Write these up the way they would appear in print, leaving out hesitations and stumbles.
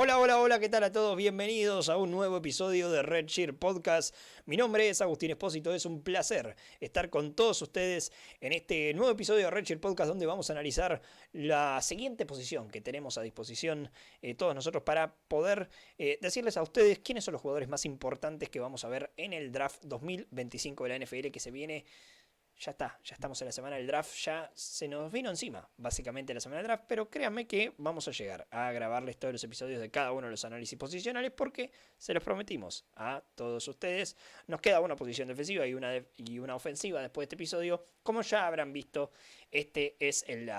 Hola, hola, hola, ¿qué tal a todos? Bienvenidos a un nuevo episodio de Redshirt Podcast. Mi nombre es Agustín Espósito, es un placer estar con todos ustedes en este nuevo episodio de Redshirt Podcast donde vamos a analizar la siguiente posición que tenemos a disposición todos nosotros para poder decirles a ustedes quiénes son los jugadores más importantes que vamos a ver en el draft 2025 de la NFL que se viene. Ya está, ya estamos en la semana del draft, ya se nos vino encima básicamente la semana del draft, pero créanme que vamos a llegar a grabarles todos los episodios de cada uno de los análisis posicionales porque se los prometimos a todos ustedes. Nos queda una posición defensiva y una ofensiva después de este episodio. Como ya habrán visto, este es el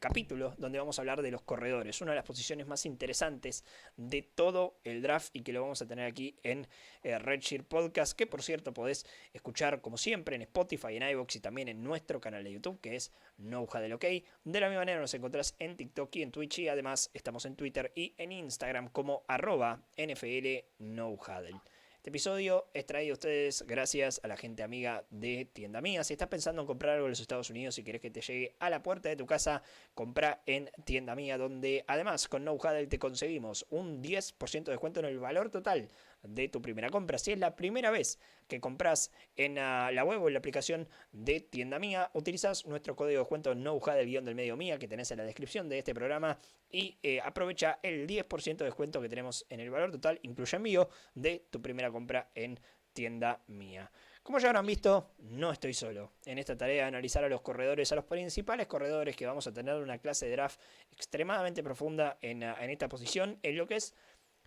capítulo donde vamos a hablar de los corredores, una de las posiciones más interesantes de todo el draft y que lo vamos a tener aquí en Redshirt Podcast, que por cierto podés escuchar como siempre en Spotify, en iVoox y también en nuestro canal de YouTube que es No Huddle OK. De la misma manera nos encontrás en TikTok y en Twitch y además estamos en Twitter y en Instagram como @NFL No Huddle. Este episodio es traído a ustedes gracias a la gente amiga de Tienda Mía. Si estás pensando en comprar algo en los Estados Unidos y querés que te llegue a la puerta de tu casa, compra en Tienda Mía, donde además con No Huddle te conseguimos un 10% de descuento en el valor total de tu primera compra. Si es la primera vez que compras en la web o en la aplicación de Tienda Mía, utilizas nuestro código de descuento NOHUDLE_MIA que tenés en la descripción de este programa y aprovecha el 10% de descuento que tenemos en el valor total, incluye envío, de tu primera compra en Tienda Mía. Como ya habrán visto, no estoy solo en esta tarea de analizar a los corredores, a los principales corredores que vamos a tener una clase de draft extremadamente profunda en esta posición, en lo que es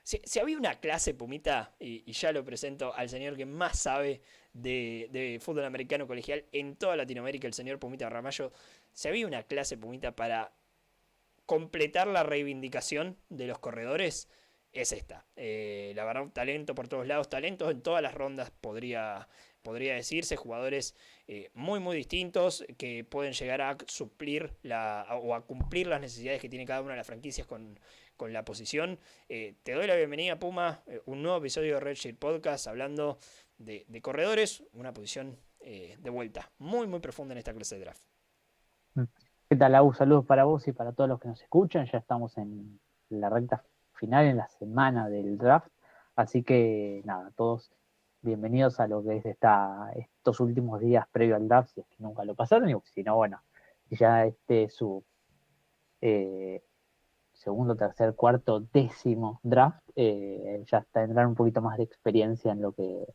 si había una clase, Pumita, y ya lo presento al señor que más sabe de fútbol americano colegial en toda Latinoamérica, el señor Pumita Ramallo, si había una clase, Pumita, para completar la reivindicación de los corredores, es esta. La verdad, talento por todos lados, talentos en todas las rondas podría decirse, jugadores muy distintos que pueden llegar a suplir o a cumplir las necesidades que tiene cada una de las franquicias con la posición. Te doy la bienvenida, Puma, un nuevo episodio de Redshirt Podcast hablando de corredores, una posición de vuelta muy profunda en esta clase de draft. ¿Qué tal, Agus? Saludos para vos y para todos los que nos escuchan. Ya estamos en la recta final, en la semana del draft. Así que nada, todos bienvenidos a lo que es estos últimos días previo al draft, si es que nunca lo pasaron, y si no, bueno, ya este es su eh, segundo, tercer, cuarto, décimo draft, ya tendrán un poquito más de experiencia en lo que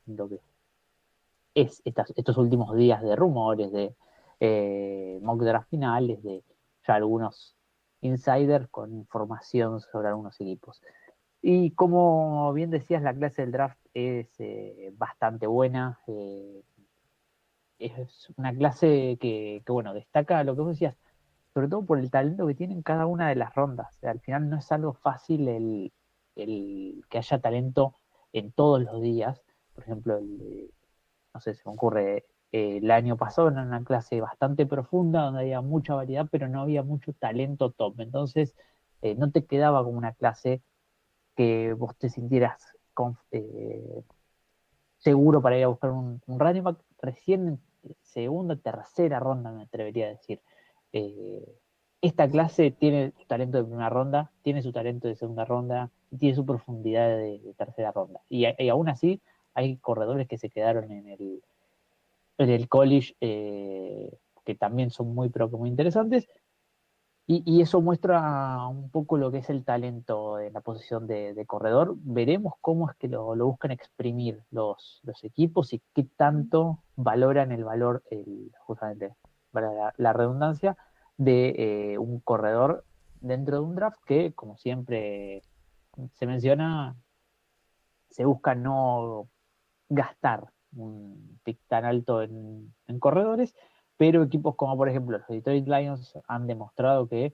es estos últimos días de rumores, de mock draft finales, de ya algunos insiders con información sobre algunos equipos. Y como bien decías, la clase del draft es bastante buena. Es una clase que, bueno, destaca lo que vos decías, sobre todo por el talento que tienen cada una de las rondas. O sea, al final no es algo fácil el que haya talento en todos los días. Por ejemplo, no sé, se me ocurre, el año pasado era una clase bastante profunda donde había mucha variedad, pero no había mucho talento top. Entonces, no te quedaba como una clase que vos te sintieras seguro para ir a buscar un running back recién en segunda, tercera ronda, me atrevería a decir. Eh, Esta clase tiene su talento de primera ronda, tiene su talento de segunda ronda y tiene su profundidad de tercera ronda. Y aún así, hay corredores que se quedaron en el college, que también son pero que muy interesantes, y eso muestra un poco lo que es el talento en la posición de corredor. Veremos cómo es que lo buscan exprimir los equipos y qué tanto valoran el valor, justamente, para la redundancia, de un corredor dentro de un draft que, como siempre se menciona, se busca no gastar un pick tan alto en corredores, pero equipos como por ejemplo los Detroit Lions han demostrado que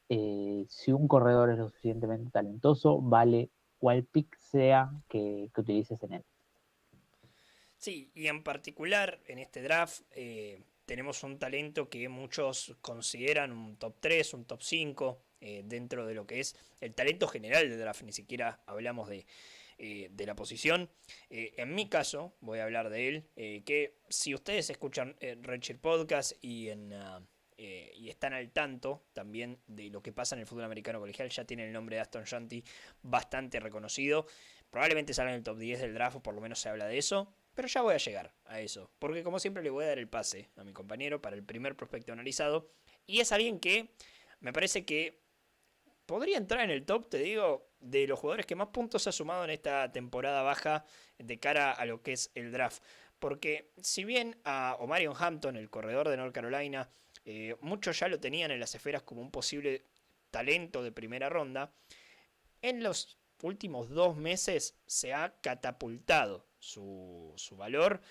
si un corredor es lo suficientemente talentoso, vale cuál pick sea que utilices en él. Sí, y en particular en este draft tenemos un talento que muchos consideran un top 3, un top 5 dentro de lo que es el talento general del draft, ni siquiera hablamos de la posición. En mi caso, voy a hablar de él, que si ustedes escuchan Redshirt Podcast y y están al tanto también de lo que pasa en el fútbol americano colegial, ya tienen el nombre de Aston Shanty bastante reconocido. Probablemente salga en el top 10 del draft, o por lo menos se habla de eso. Pero ya voy a llegar a eso, porque como siempre le voy a dar el pase a mi compañero para el primer prospecto analizado. Y es alguien que me parece que podría entrar en el top, te digo, de los jugadores que más puntos ha sumado en esta temporada baja de cara a lo que es el draft. Porque si bien a Omarion Hampton, el corredor de North Carolina, muchos ya lo tenían en las esferas como un posible talento de primera ronda, en los últimos 2 meses se ha catapultado su valor.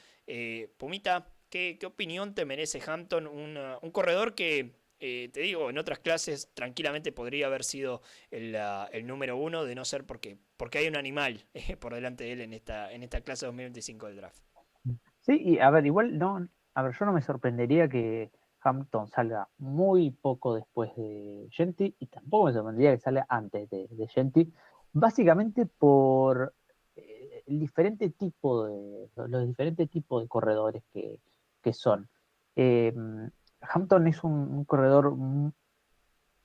Pumita, ¿qué opinión te merece Hampton? Un corredor que, te digo, en otras clases tranquilamente podría haber sido el número uno, de no ser porque hay un animal por delante de él en esta clase 2025 del draft. Sí, y a ver, igual no, a ver, yo no me sorprendería que Hampton salga muy poco después de Genti y tampoco me sorprendería que salga antes de Genti, básicamente por el diferente tipo los diferentes tipos de corredores que son. Eh, Hampton es un corredor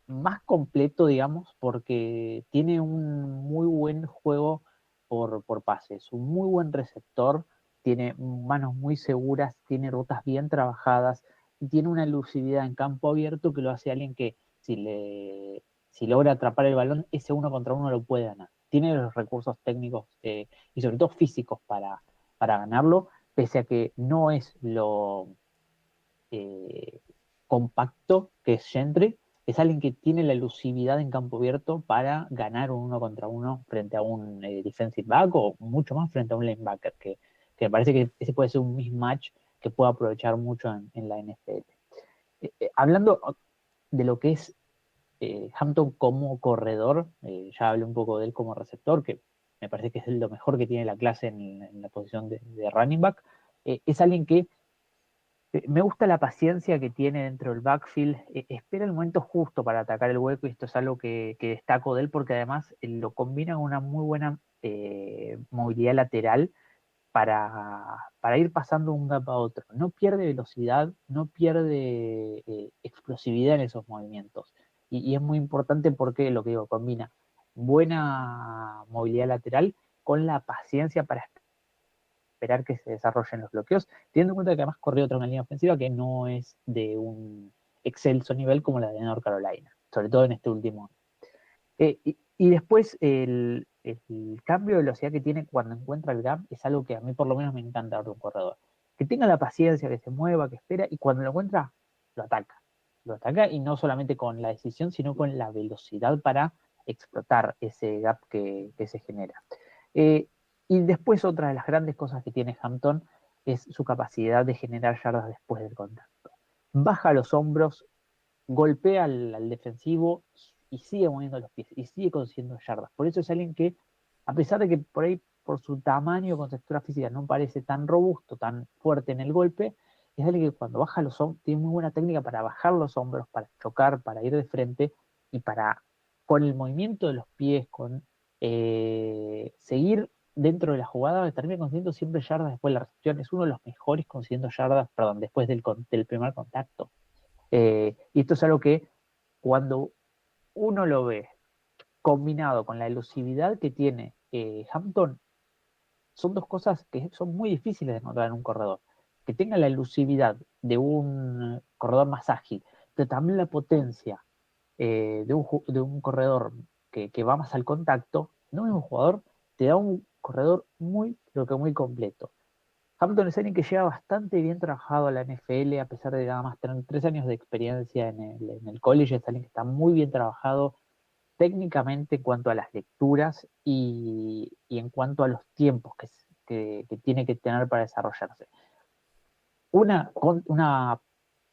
más completo, digamos, porque tiene un muy buen juego por pases, un muy buen receptor, tiene manos muy seguras, tiene rutas bien trabajadas y tiene una elusividad en campo abierto que lo hace alguien que si logra atrapar el balón, ese uno contra uno lo puede ganar. Tiene los recursos técnicos y sobre todo físicos para ganarlo, pese a que no es lo eh, compacto que es Gentry, es alguien que tiene la elusividad en campo abierto para ganar un uno contra uno frente a un defensive back o mucho más frente a un linebacker, que me parece que ese puede ser un mismatch que puede aprovechar mucho en la NFL. Hablando de lo que es Hampton como corredor, ya hablé un poco de él como receptor, que me parece que es lo mejor que tiene la clase en la posición de running back. Es alguien que me gusta la paciencia que tiene dentro del backfield. Espera el momento justo para atacar el hueco y esto es algo que destaco de él porque además lo combina con una muy buena movilidad lateral para ir pasando un gap a otro. No pierde velocidad, no pierde explosividad en esos movimientos. Y es muy importante porque lo que digo, combina buena movilidad lateral con la paciencia para esperar que se desarrollen los bloqueos, teniendo en cuenta que además corrió otra una línea ofensiva que no es de un excelso nivel como la de North Carolina, sobre todo en este último año. Y después el cambio de velocidad que tiene cuando encuentra el gap es algo que a mí por lo menos me encanta de un corredor. Que tenga la paciencia, que se mueva, que espera y cuando lo encuentra, lo ataca. Lo ataca y no solamente con la decisión, sino con la velocidad para explotar ese gap que se genera. Eh, y después otra de las grandes cosas que tiene Hampton es su capacidad de generar yardas después del contacto. Baja los hombros, golpea al defensivo y sigue moviendo los pies y sigue consiguiendo yardas. Por eso es alguien que, a pesar de que por ahí, por su tamaño, contextura física, no parece tan robusto, tan fuerte en el golpe, es alguien que cuando baja los hombros, tiene muy buena técnica para bajar los hombros, para chocar, para ir de frente y para, con el movimiento de los pies, con seguir dentro de la jugada, termina consiguiendo siempre yardas después de la recepción. Es uno de los mejores consiguiendo yardas, perdón, después del primer contacto. Y esto es algo que cuando uno lo ve combinado con la elusividad que tiene Hampton, son dos cosas que son muy difíciles de encontrar en un corredor. Que tenga la elusividad de un corredor más ágil, pero también la potencia de un corredor que va más al contacto, no es un jugador, te da un corredor muy, pero que muy completo. Hampton es alguien que llega bastante bien trabajado a la NFL, a pesar de nada más tener 3 años de experiencia en el college, es alguien que está muy bien trabajado técnicamente en cuanto a las lecturas y en cuanto a los tiempos que tiene que tener para desarrollarse. Una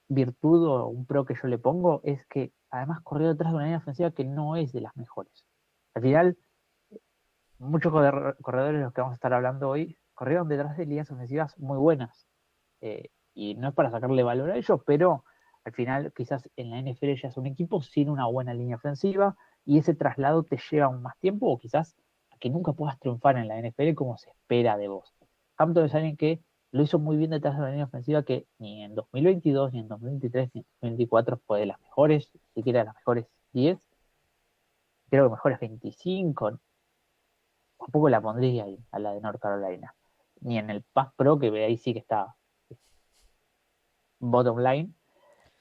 virtud o un pro que yo le pongo es que además corrió detrás de una línea ofensiva que no es de las mejores. Al final, muchos corredores de los que vamos a estar hablando hoy corrieron detrás de líneas ofensivas muy buenas. Y no es para sacarle valor a ellos, pero al final quizás en la NFL ya es un equipo sin una buena línea ofensiva y ese traslado te lleva aún más tiempo o quizás a que nunca puedas triunfar en la NFL como se espera de vos. Hampton es alguien que lo hizo muy bien detrás de una línea ofensiva que ni en 2022, ni en 2023, ni en 2024 fue de las mejores, ni siquiera de las mejores 10, creo que mejores 25, tampoco la pondría ahí, a la de North Carolina. Ni en el Pass Pro, que ahí sí que está bottom line.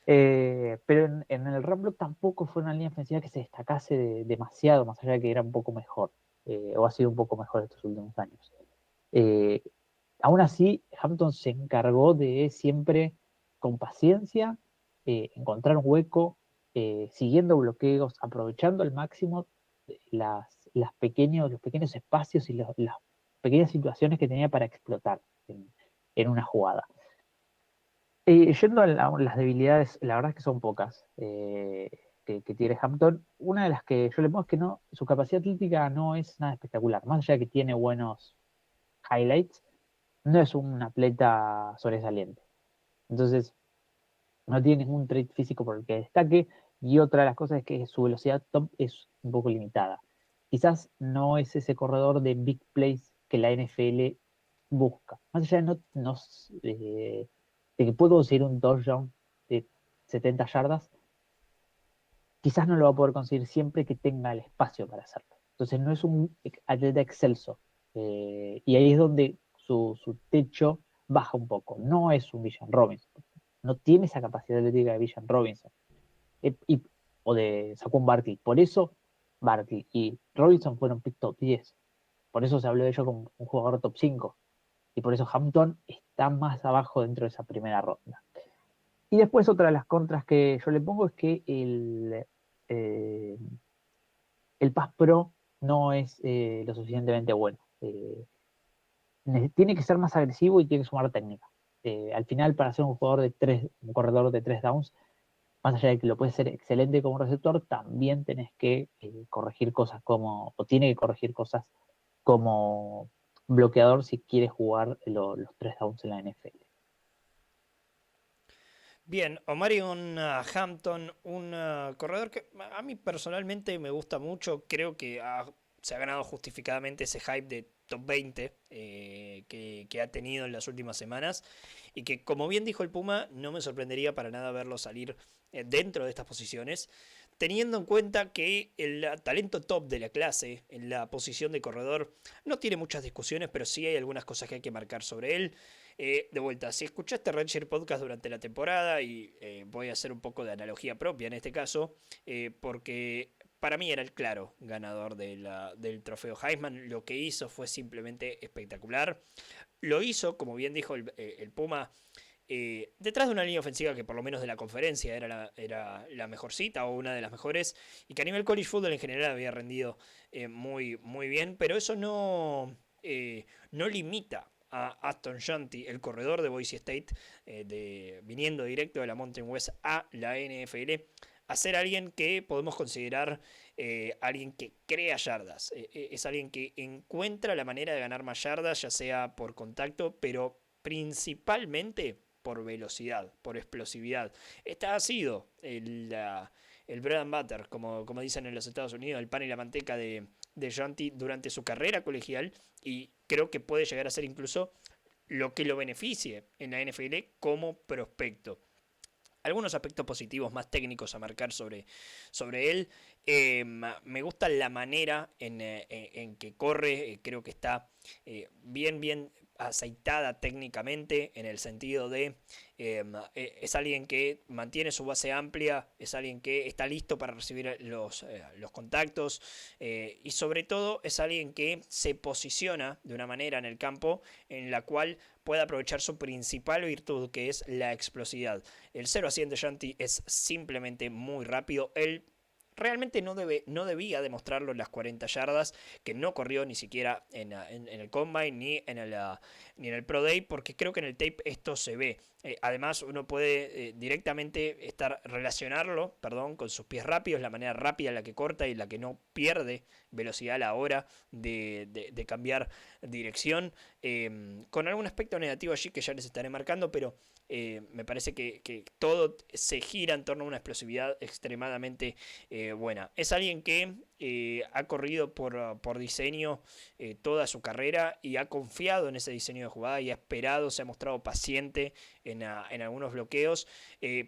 Pero en el Run Block tampoco fue una línea ofensiva que se destacase demasiado, más allá de que era un poco mejor, o ha sido un poco mejor estos últimos años. Eh, Aún así, Hampton se encargó de siempre, con paciencia, encontrar un hueco, siguiendo bloqueos, aprovechando al máximo los pequeños espacios y las pequeñas situaciones que tenía para explotar en una jugada. Yendo a las debilidades, la verdad es que son pocas que tiene Hampton. Una de las que yo le pongo es que no, su capacidad atlética no es nada espectacular. Más allá de que tiene buenos highlights, no es un atleta sobresaliente. Entonces, no tiene ningún trait físico por el que destaque. Y otra de las cosas es que su velocidad top es un poco limitada. Quizás no es ese corredor de big plays que la NFL busca. Más allá de, de que puede conseguir un touchdown de 70 yardas, quizás no lo va a poder conseguir siempre que tenga el espacio para hacerlo. Entonces no es un atleta excelso. Y ahí es donde su techo baja un poco. No es un Villan Robinson. No tiene esa capacidad atlética de Villan Robinson. O de Saquon Barkley. Por eso Barkley y Robinson fueron pick top 10. Por eso se habló de ellos como un jugador top 5. Y por eso Hampton está más abajo dentro de esa primera ronda. Y después otra de las contras que yo le pongo es que el Pass Pro no es lo suficientemente bueno. Tiene que ser más agresivo y tiene que sumar técnica. Al final, para ser un corredor de 3 downs, más allá de que lo puede ser excelente como receptor, también tenés que corregir cosas o tiene que corregir cosas como bloqueador si quiere jugar los 3 downs en la NFL. Bien, Omarion Hampton, un corredor que a mí personalmente me gusta mucho. Creo que se ha ganado justificadamente ese hype de top 20 que ha tenido en las últimas semanas. Y que, como bien dijo el Puma, no me sorprendería para nada verlo salir dentro de estas posiciones. Teniendo en cuenta que el talento top de la clase en la posición de corredor no tiene muchas discusiones, pero sí hay algunas cosas que hay que marcar sobre él. De vuelta, si escuchaste Redshirt Podcast durante la temporada, y voy a hacer un poco de analogía propia en este caso, porque para mí era el claro ganador del trofeo Heisman. Lo que hizo fue simplemente espectacular. Lo hizo, como bien dijo el Puma, detrás de una línea ofensiva que por lo menos de la conferencia era la mejorcita o una de las mejores, y que a nivel college football en general había rendido muy, muy bien, pero eso no limita a Aston Shanty, el corredor de Boise State, viniendo directo de la Mountain West a la NFL, a ser alguien que podemos considerar alguien que crea yardas. Es alguien que encuentra la manera de ganar más yardas, ya sea por contacto, pero principalmente por velocidad, por explosividad. Esta ha sido el bread and butter, como dicen en los Estados Unidos, el pan y la manteca de Shanty durante su carrera colegial, y creo que puede llegar a ser incluso lo que lo beneficie en la NFL como prospecto. Algunos aspectos positivos más técnicos a marcar sobre él. Me gusta la manera en que corre. Creo que está bien aceitada técnicamente, en el sentido de es alguien que mantiene su base amplia, es alguien que está listo para recibir los contactos, y sobre todo es alguien que se posiciona de una manera en el campo en la cual puede aprovechar su principal virtud, que es la explosividad. El 0 a 100 de Shanty es simplemente muy rápido. Él realmente no debía demostrarlo en las 40 yardas, que no corrió ni siquiera en el Combine ni en el Pro Day, porque creo que en el tape esto se ve. Además, uno puede directamente relacionarlo con sus pies rápidos, la manera rápida en la que corta y la que no pierde velocidad a la hora de cambiar dirección. con algún aspecto negativo allí que ya les estaré marcando, pero me parece que todo se gira en torno a una explosividad extremadamente buena. Es alguien que ha corrido por diseño toda su carrera y ha confiado en ese diseño de jugada y ha esperado, se ha mostrado paciente en algunos bloqueos,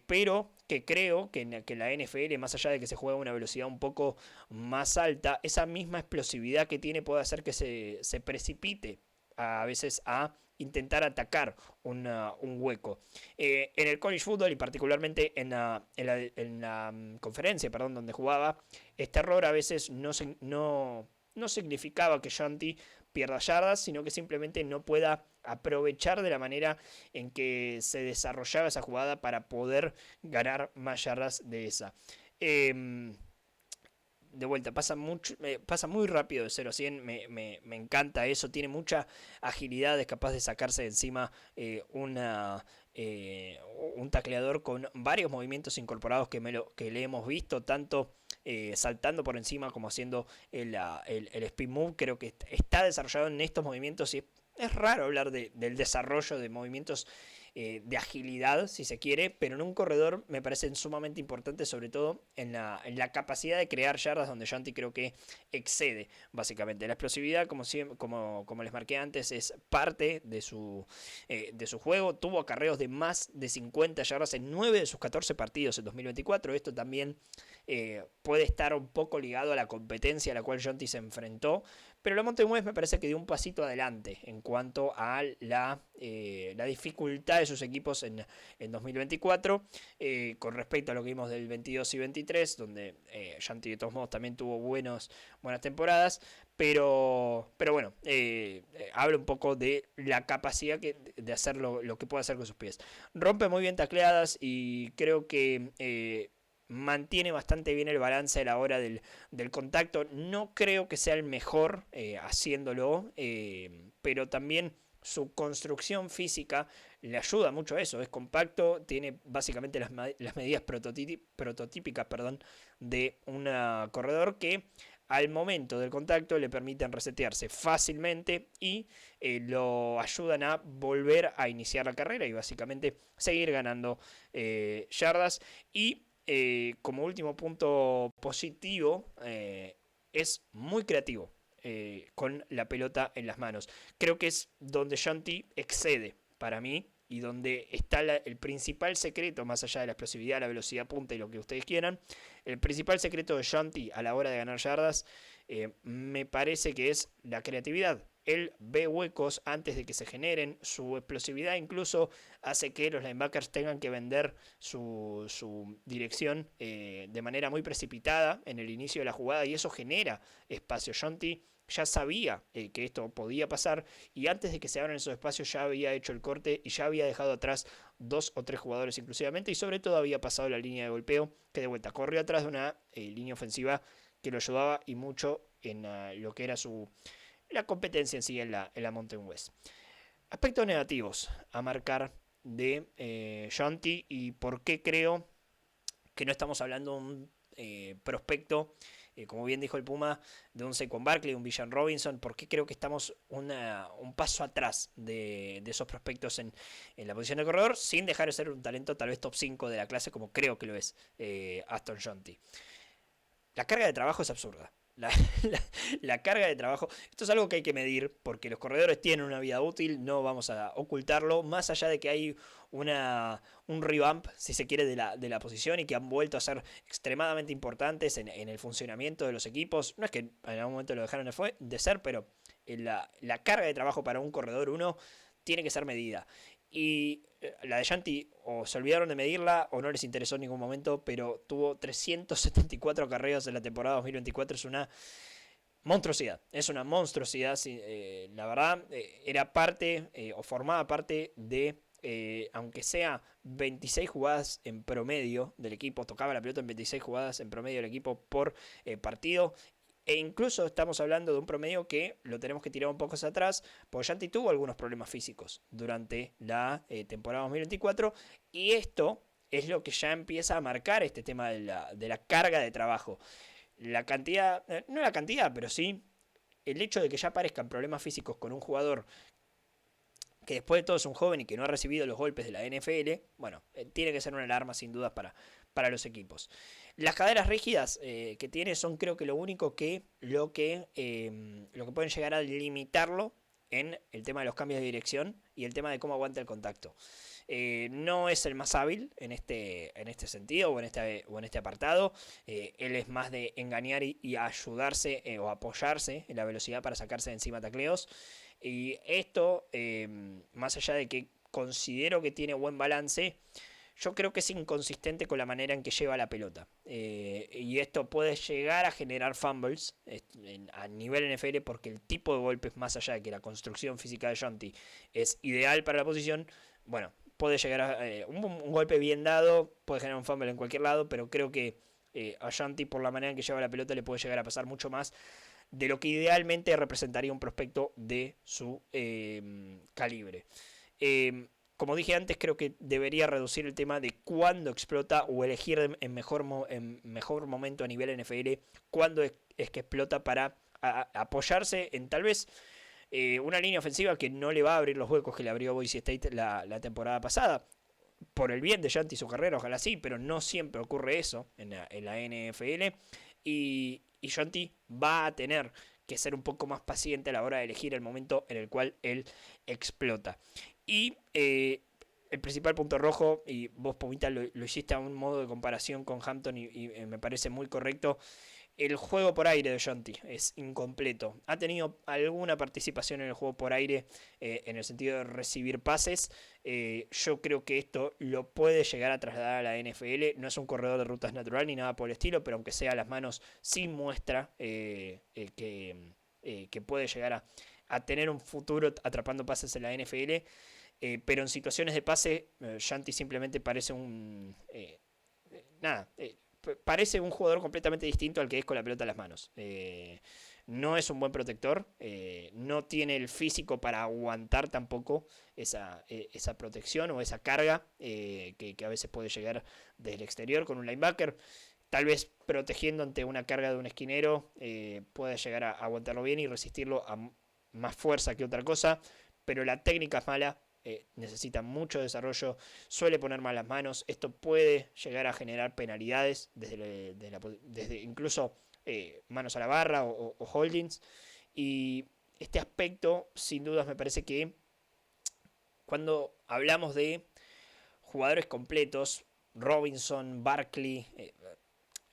pero que creo que en la NFL, más allá de que se juega a una velocidad un poco más alta, esa misma explosividad que tiene puede hacer que se precipite a veces a intentar atacar un hueco. En el college football y particularmente en la conferencia, perdón, donde jugaba, este error a veces no significaba que Shanti pierda yardas, sino que simplemente no pueda aprovechar de la manera en que se desarrollaba esa jugada para poder ganar más yardas de esa. De vuelta, pasa muy rápido de 0 a 100, me encanta eso, tiene mucha agilidad, es capaz de sacarse de encima un tacleador con varios movimientos incorporados que le hemos visto, tanto saltando por encima como haciendo el spin move. Creo que está desarrollado en estos movimientos y es raro hablar del desarrollo de movimientos de agilidad, si se quiere, pero en un corredor me parecen sumamente importantes, sobre todo en la capacidad de crear yardas, donde Shanti creo que excede, básicamente. La explosividad, como les marqué antes, es parte de su juego. Tuvo acarreos de más de 50 yardas en 9 de sus 14 partidos en 2024. Esto también puede estar un poco ligado a la competencia a la cual Shanti se enfrentó, pero la Mountain West me parece que dio un pasito adelante en cuanto a la dificultad de sus equipos en 2024 con respecto a lo que vimos del 22 y 23, donde Shanti de todos modos también tuvo buenas temporadas, pero bueno, habla un poco de la capacidad de hacer lo que puede hacer con sus pies. Rompe muy bien tacleadas y creo que mantiene bastante bien el balance a la hora del contacto. No creo que sea el mejor haciéndolo, pero también su construcción física le ayuda mucho a eso. Es compacto, tiene básicamente las medidas prototípicas de un corredor que al momento del contacto le permiten resetearse fácilmente y lo ayudan a volver a iniciar la carrera y básicamente seguir ganando yardas. Y como último punto positivo, es muy creativo con la pelota en las manos. Creo que es donde Shanti excede para mí y donde está el principal secreto, más allá de la explosividad, la velocidad punta y lo que ustedes quieran. El principal secreto de Shanti a la hora de ganar yardas me parece que es la creatividad. Él ve huecos antes de que se generen. Su explosividad incluso hace que los linebackers tengan que vender su dirección de manera muy precipitada en el inicio de la jugada, y eso genera espacio. Shanti ya sabía que esto podía pasar, y antes de que se abran esos espacios ya había hecho el corte y ya había dejado atrás 2 o 3 jugadores inclusivamente, y sobre todo había pasado la línea de golpeo, que de vuelta corrió atrás de una línea ofensiva que lo ayudaba y mucho en lo que era la competencia en sí en la Mountain West. Aspectos negativos a marcar de Shanti y por qué creo que no estamos hablando de un prospecto, como bien dijo el Puma, de un Saquon Barkley, un Bijan Robinson. ¿Por qué creo que estamos un paso atrás de esos prospectos en la posición de corredor, sin dejar de ser un talento tal vez top 5 de la clase, como creo que lo es Aston Shanti? La carga de trabajo es absurda. La carga de trabajo, esto es algo que hay que medir, porque los corredores tienen una vida útil, no vamos a ocultarlo, más allá de que hay un revamp, si se quiere, de la posición, y que han vuelto a ser extremadamente importantes en el funcionamiento de los equipos. No es que en algún momento lo dejaron de ser, pero la carga de trabajo para un corredor 1 tiene que ser medida. Y la de Shanti o se olvidaron de medirla o no les interesó en ningún momento, pero tuvo 374 acarreos en la temporada 2024. Es una monstruosidad, es una monstruosidad. La verdad, era parte o formaba parte de, aunque sea 26 jugadas en promedio del equipo, tocaba la pelota en 26 jugadas en promedio del equipo por partido. E incluso estamos hablando de un promedio que lo tenemos que tirar un poco hacia atrás, porque Shanti tuvo algunos problemas físicos durante la temporada 2024, y esto es lo que ya empieza a marcar este tema de la carga de trabajo. La cantidad, no la cantidad, pero sí el hecho de que ya aparezcan problemas físicos con un jugador que después de todo es un joven y que no ha recibido los golpes de la NFL, bueno, tiene que ser una alarma sin dudas para los equipos. Las caderas rígidas que tiene son creo que lo único lo que pueden llegar a limitarlo en el tema de los cambios de dirección y el tema de cómo aguanta el contacto. No es el más hábil en este sentido o en este apartado. Él es más de engañar y ayudarse o apoyarse en la velocidad para sacarse de encima tacleos. Y esto, más allá de que considero que tiene buen balance, yo creo que es inconsistente con la manera en que lleva la pelota. Y esto puede llegar a generar fumbles a nivel NFL porque el tipo de golpes, más allá de que la construcción física de Shanti es ideal para la posición, bueno, puede llegar a un golpe bien dado, puede generar un fumble en cualquier lado, pero creo que a Shanti, por la manera en que lleva la pelota, le puede llegar a pasar mucho más de lo que idealmente representaría un prospecto de su calibre. Como dije antes, creo que debería reducir el tema de cuándo explota o elegir en mejor momento a nivel NFL cuándo es que explota para apoyarse en tal vez una línea ofensiva que no le va a abrir los huecos que le abrió Boise State la temporada pasada. Por el bien de Shanti y su carrera, ojalá sí, pero no siempre ocurre eso en la NFL. Y Shanti va a tener que ser un poco más paciente a la hora de elegir el momento en el cual él explota. Y el principal punto rojo, y vos, Pomita, lo hiciste a un modo de comparación con Hampton y me parece muy correcto. El juego por aire de Shanti es incompleto. Ha tenido alguna participación en el juego por aire en el sentido de recibir pases. Yo creo que esto lo puede llegar a trasladar a la NFL. No es un corredor de rutas natural ni nada por el estilo, pero aunque sea a las manos, sí muestra que puede llegar a tener un futuro atrapando pases en la NFL. Pero en situaciones de pase, Shanti simplemente parece parece un jugador completamente distinto al que es con la pelota en las manos. No es un buen protector, no tiene el físico para aguantar tampoco esa protección o esa carga que a veces puede llegar desde el exterior con un linebacker. Tal vez protegiendo ante una carga de un esquinero puede llegar a aguantarlo bien y resistirlo a más fuerza que otra cosa, pero la técnica es mala. Necesita mucho desarrollo, suele poner malas manos. Esto puede llegar a generar penalidades desde incluso manos a la barra o holdings. Y este aspecto, sin dudas, me parece que cuando hablamos de jugadores completos, Robinson, Barkley,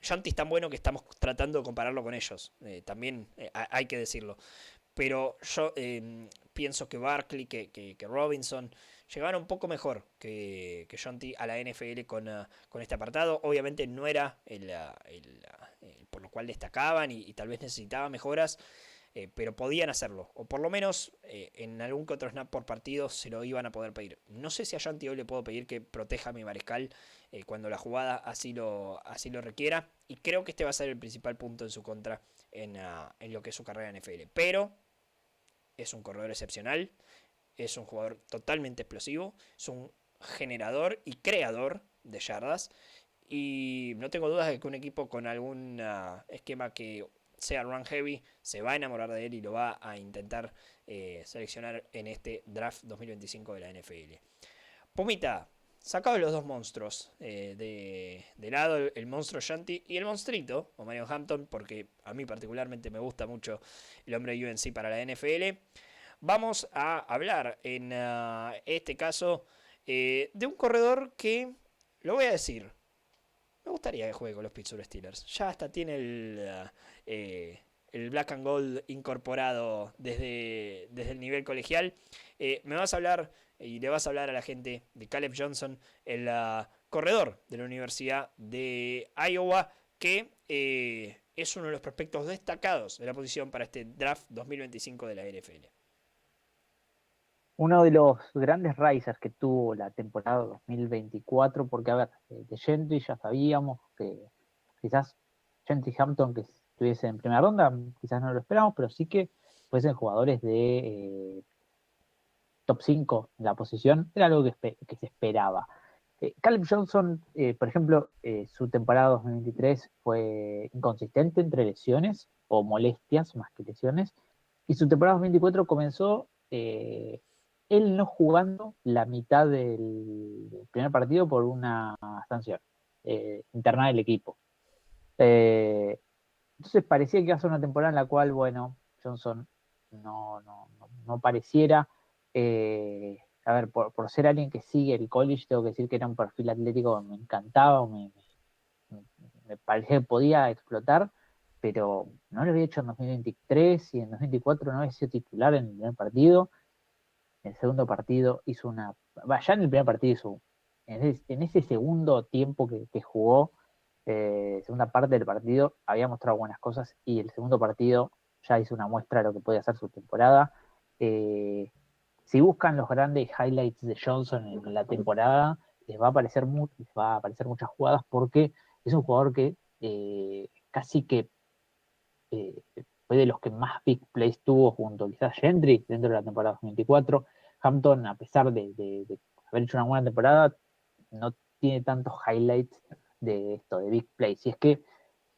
Shanti es tan bueno que estamos tratando de compararlo con ellos. También hay que decirlo. Pero yo pienso que Barkley, que Robinson llegaron un poco mejor que Shanti a la NFL con este apartado. Obviamente no era por lo cual destacaban y tal vez necesitaban mejoras, pero podían hacerlo. O por lo menos en algún que otro snap por partido se lo iban a poder pedir. No sé si a Shanti hoy le puedo pedir que proteja a mi mariscal cuando la jugada así lo requiera. Y creo que este va a ser el principal punto en su contra en lo que es su carrera en NFL. Pero es un corredor excepcional, es un jugador totalmente explosivo, es un generador y creador de yardas. Y no tengo dudas de que un equipo con algún esquema que sea run heavy se va a enamorar de él y lo va a intentar seleccionar en este draft 2025 de la NFL. Pumita, sacado los dos monstruos de lado, el monstruo Shanti y el monstruito, o Mario Hampton, porque a mí particularmente me gusta mucho el hombre de UNC para la NFL. Vamos a hablar en este caso de un corredor que, lo voy a decir, me gustaría que juegue con los Pittsburgh Steelers. Ya hasta tiene el Black and Gold incorporado desde el nivel colegial. Me vas a hablar y le vas a hablar a la gente de Caleb Johnson, el corredor de la Universidad de Iowa, que es uno de los prospectos destacados de la posición para este draft 2025 de la NFL. Uno de los grandes risers que tuvo la temporada 2024, porque a ver, de Gentry ya sabíamos que quizás Gentry Hampton que estuviese en primera ronda, quizás no lo esperamos, pero sí que fuesen jugadores de top 5 en la posición, era algo que se esperaba. Caleb Johnson, por ejemplo, su temporada 2023 fue inconsistente entre lesiones o molestias más que lesiones, y su temporada 2024 comenzó él no jugando la mitad del primer partido por una sanción interna del equipo. Entonces parecía que iba a ser una temporada en la cual, bueno, Johnson no pareciera. A ver, por ser alguien que sigue el college, tengo que decir que era un perfil atlético que me encantaba, me parecía que podía explotar, pero no lo había hecho en 2023 y en 2024 no había sido titular en el primer partido. En el segundo partido hizo una. Ya en el primer partido hizo. En ese segundo tiempo que jugó, segunda parte del partido, había mostrado buenas cosas y el segundo partido ya hizo una muestra de lo que puede hacer su temporada. Eh, si buscan los grandes highlights de Johnson en la temporada, les va a aparecer muchas jugadas porque es un jugador que casi que eh, fue de los que más big plays tuvo junto quizás Gentry dentro de la temporada 2024. Hampton, a pesar de haber hecho una buena temporada, no tiene tantos highlights de esto, de big plays. Y es que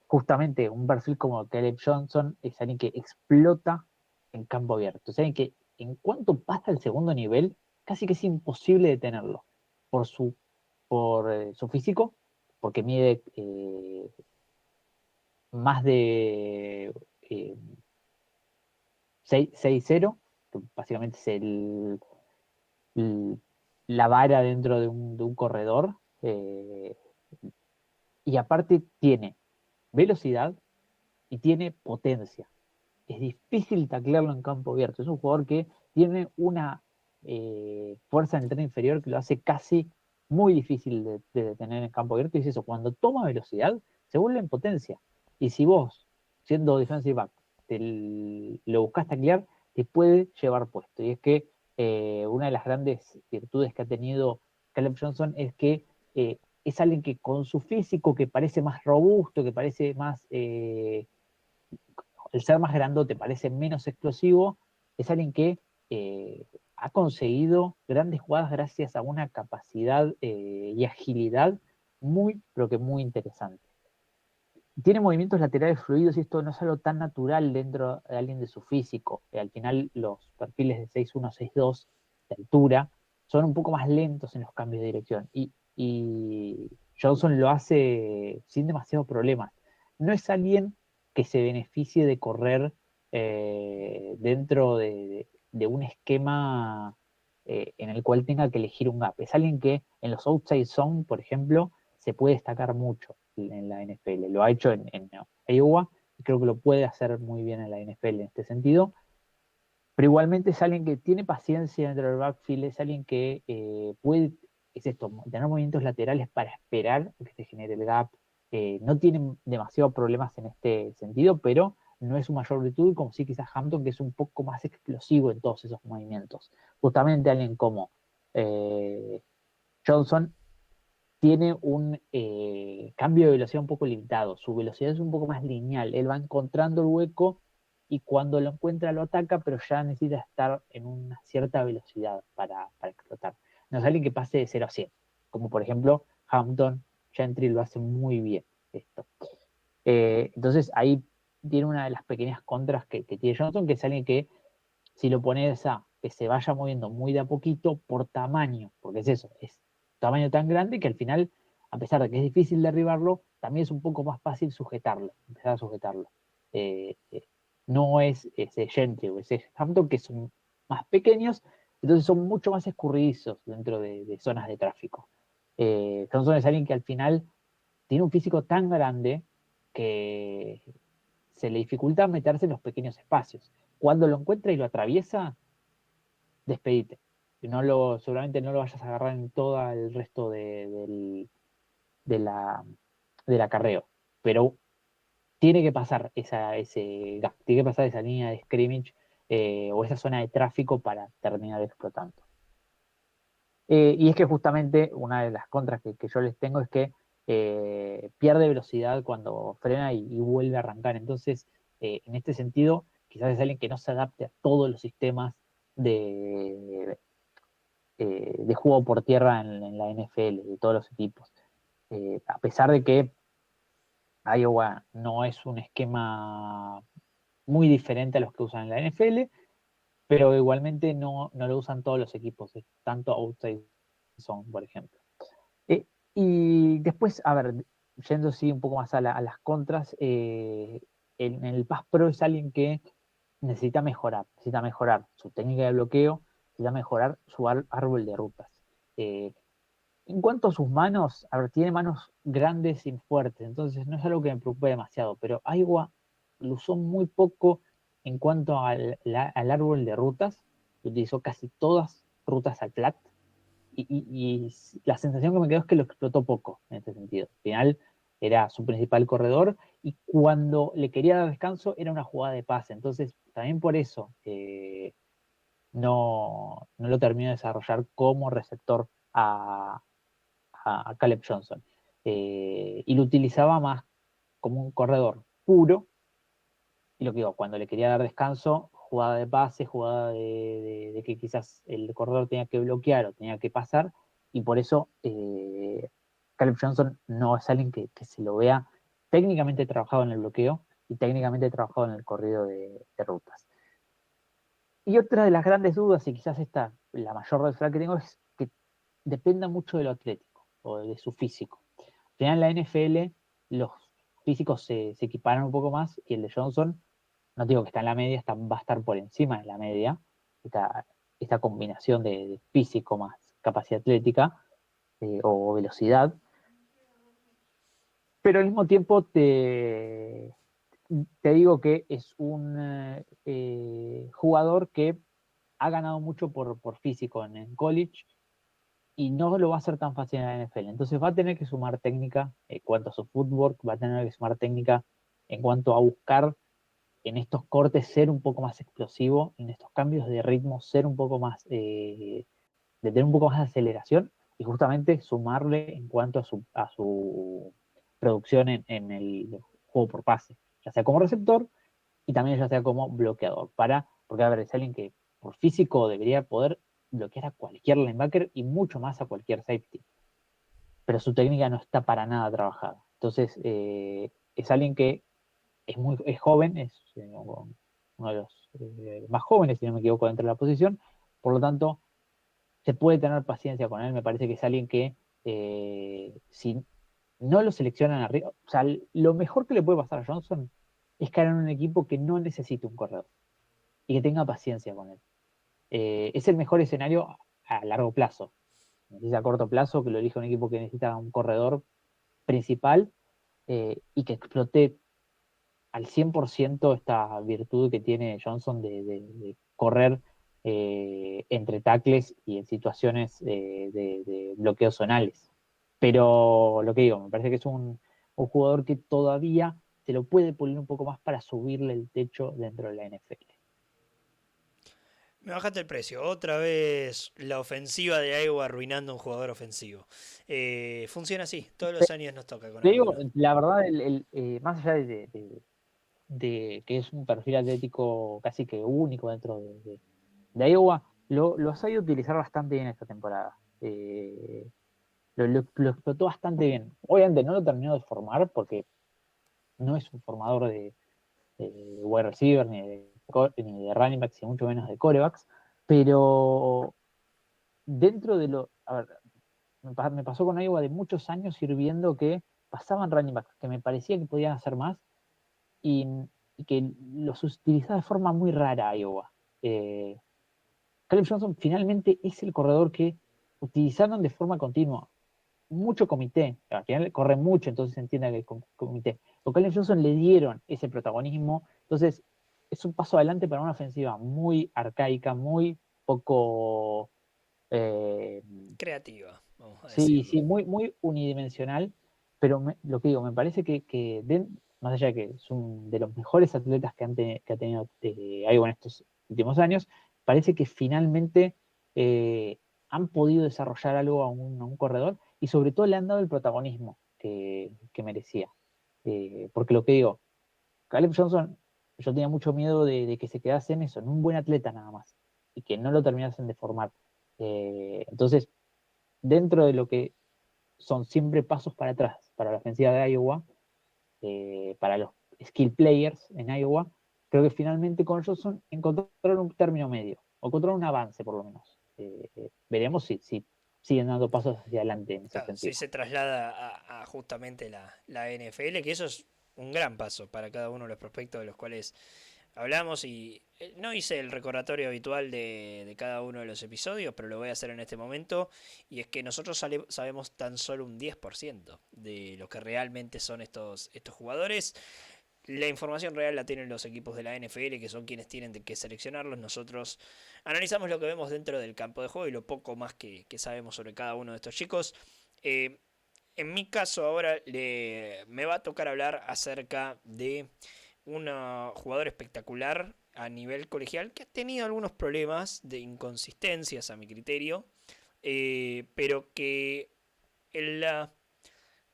justamente un perfil como Caleb Johnson es alguien que explota en campo abierto. Es alguien que en cuanto pasa al segundo nivel, casi que es imposible detenerlo por su físico, porque mide más de 6-0, que básicamente es el- la vara dentro de un corredor. Y aparte tiene velocidad y tiene potencia. Es difícil taclearlo en campo abierto. Es un jugador que tiene una fuerza en el tren inferior que lo hace casi muy difícil de detener en campo abierto. Y es eso, cuando toma velocidad, se vuelve en potencia. Y si vos, siendo defensive back, lo buscas taclear, te puede llevar puesto. Y es que una de las grandes virtudes que ha tenido Caleb Johnson es que es alguien que con su físico, que parece más robusto, que parece más el ser más grandote parece menos explosivo, es alguien que ha conseguido grandes jugadas gracias a una capacidad y agilidad muy, pero que muy interesante. Tiene movimientos laterales fluidos y esto no es algo tan natural dentro de alguien de su físico. Al final los perfiles de 6'1", 6'2", de altura, son un poco más lentos en los cambios de dirección. Y Johnson lo hace sin demasiados problemas. No es alguien que se beneficie de correr dentro de un esquema en el cual tenga que elegir un gap. Es alguien que en los outside zone, por ejemplo, se puede destacar mucho en la NFL. Lo ha hecho en Iowa y creo que lo puede hacer muy bien en la NFL en este sentido. Pero igualmente es alguien que tiene paciencia dentro del backfield, es alguien que puede, es esto, tener movimientos laterales para esperar que se genere el gap. No tiene demasiados problemas en este sentido, pero no es su mayor virtud, como sí quizás Hampton, que es un poco más explosivo en todos esos movimientos. Justamente alguien como Johnson tiene un cambio de velocidad un poco limitado. Su velocidad es un poco más lineal. Él va encontrando el hueco y cuando lo encuentra lo ataca, pero ya necesita estar en una cierta velocidad para explotar. No es alguien que pase de 0 a 100, como por ejemplo Hampton, Gentry lo hace muy bien esto. Entonces ahí tiene una de las pequeñas contras que tiene Johnson, que es alguien que si lo pones a que se vaya moviendo muy de a poquito por tamaño, porque es eso, es tamaño tan grande que al final, a pesar de que es difícil derribarlo, también es un poco más fácil sujetarlo, empezar a sujetarlo. Eh, eh, no es ese Gentry o ese Hampton que son más pequeños, entonces son mucho más escurridizos dentro de zonas de tráfico. Johnson es alguien que al final tiene un físico tan grande que se le dificulta meterse en los pequeños espacios. Cuando lo encuentra y lo atraviesa, despedite. Seguramente no lo vayas a agarrar en todo el resto de la, del acarreo. Pero tiene que pasar ese gap, tiene que pasar esa línea de scrimmage o esa zona de tráfico para terminar explotando. Y es que justamente una de las contras que yo les tengo es que pierde velocidad cuando frena y vuelve a arrancar. Entonces, en este sentido, quizás es alguien que no se adapte a todos los sistemas de, de juego por tierra en la NFL, de todos los equipos. A pesar de que Iowa no es un esquema muy diferente a los que usan en la NFL, pero igualmente no lo usan todos los equipos, es tanto outside zone, por ejemplo. Y después, a ver, yendo sí un poco más a las contras, en el Pass Pro es alguien que necesita mejorar su técnica de bloqueo, necesita mejorar su árbol de rutas. Eh, en cuanto a sus manos, a ver, tiene manos grandes y fuertes, entonces no es algo que me preocupe demasiado, pero Aiwa lo usó muy poco en cuanto al árbol de rutas, utilizó casi todas rutas al flat, y la sensación que me quedó es que lo explotó poco en este sentido. Al final era su principal corredor y cuando le quería dar descanso era una jugada de pase. Entonces, también por eso no lo terminó de desarrollar como receptor a Caleb Johnson. Y lo utilizaba más como un corredor puro. Y lo que digo, cuando le quería dar descanso, jugada de pase, jugada de que quizás el corredor tenía que bloquear o tenía que pasar, y por eso Caleb Johnson no es alguien que se lo vea técnicamente trabajado en el bloqueo y técnicamente trabajado en el corrido de rutas. Y otra de las grandes dudas, y quizás esta la mayor red flag que tengo, es que dependa mucho de lo atlético o de su físico. Al final en la NFL los físicos se equiparan un poco más y el de Johnson no digo que está en la media, va a estar por encima de la media, esta combinación de físico más capacidad atlética o velocidad, pero al mismo tiempo te digo que es un jugador que ha ganado mucho por físico en college y no lo va a hacer tan fácil en la NFL. Entonces va a tener que sumar técnica en cuanto a su footwork, va a tener que sumar técnica en cuanto a buscar en estos cortes ser un poco más explosivo, en estos cambios de ritmo ser un poco más, de tener un poco más de aceleración y justamente sumarle en cuanto a su producción en el juego por pase, ya sea como receptor y también ya sea como bloqueador, porque a ver, es alguien que por físico debería poder bloquear a cualquier linebacker y mucho más a cualquier safety, pero su técnica no está para nada trabajada. Entonces, es alguien que es joven, es uno de los más jóvenes, si no me equivoco, dentro de la posición. Por lo tanto, se puede tener paciencia con él. Me parece que es alguien que, si no lo seleccionan arriba, o sea, lo mejor que le puede pasar a Johnson es caer en un equipo que no necesite un corredor y que tenga paciencia con él. Es el mejor escenario a largo plazo. Necesita a corto plazo que lo elija un equipo que necesita un corredor principal y que explote al 100% esta virtud que tiene Johnson de correr entre tackles y en situaciones de bloqueos zonales. Pero lo que digo, me parece que es un jugador que todavía se lo puede pulir un poco más para subirle el techo dentro de la NFL. Me bajaste el precio. Otra vez la ofensiva de Iowa arruinando a un jugador ofensivo. Funciona así. Todos los años nos toca con Te digo, alguno. la verdad, más allá de que es un perfil atlético casi que único dentro de Iowa, lo ha sabido utilizar bastante bien esta temporada. Lo explotó bastante bien. Obviamente no lo terminó de formar porque no es un formador de wide receiver ni de running backs y mucho menos de corebacks, pero dentro de lo... A ver, me pasó con Iowa de muchos años ir viendo que pasaban running backs que me parecía que podían hacer más y, y que los utilizaba de forma muy rara Iowa. Eh, Caleb Johnson finalmente es el corredor que utilizaron de forma continua. Mucho comité, al final corre mucho, entonces se entiende que el comité. Pero Caleb Johnson le dieron ese protagonismo, entonces es un paso adelante para una ofensiva muy arcaica, muy poco, eh, Creativa, vamos a sí, decirlo. sí, muy unidimensional, pero lo que digo, me parece más allá de que es un de los mejores atletas que ha tenido Iowa en estos últimos años, parece que finalmente han podido desarrollar algo a un corredor y sobre todo le han dado el protagonismo que merecía. Porque lo que digo, Caleb Johnson, yo tenía mucho miedo de que se quedase en eso, en un buen atleta nada más, y que no lo terminasen de formar. Entonces, dentro de lo que son siempre pasos para atrás para la ofensiva de Iowa, para los skill players en Iowa, creo que finalmente con Johnson encontraron un término medio, o encontraron un avance por lo menos. Veremos si siguen dando pasos hacia adelante en ese Claro, si sentido. se traslada a justamente la NFL, que eso es un gran paso para cada uno de los prospectos de los cuales hablamos y no hice el recordatorio habitual de cada uno de los episodios, pero lo voy a hacer en este momento. Y es que nosotros sabemos tan solo un 10% de lo que realmente son estos jugadores. La información real la tienen los equipos de la NFL, que son quienes tienen que seleccionarlos. Nosotros analizamos lo que vemos dentro del campo de juego y lo poco más que sabemos sobre cada uno de estos chicos. Eh, en mi caso ahora me va a tocar hablar acerca de un jugador espectacular a nivel colegial que ha tenido algunos problemas de inconsistencias a mi criterio, pero que el,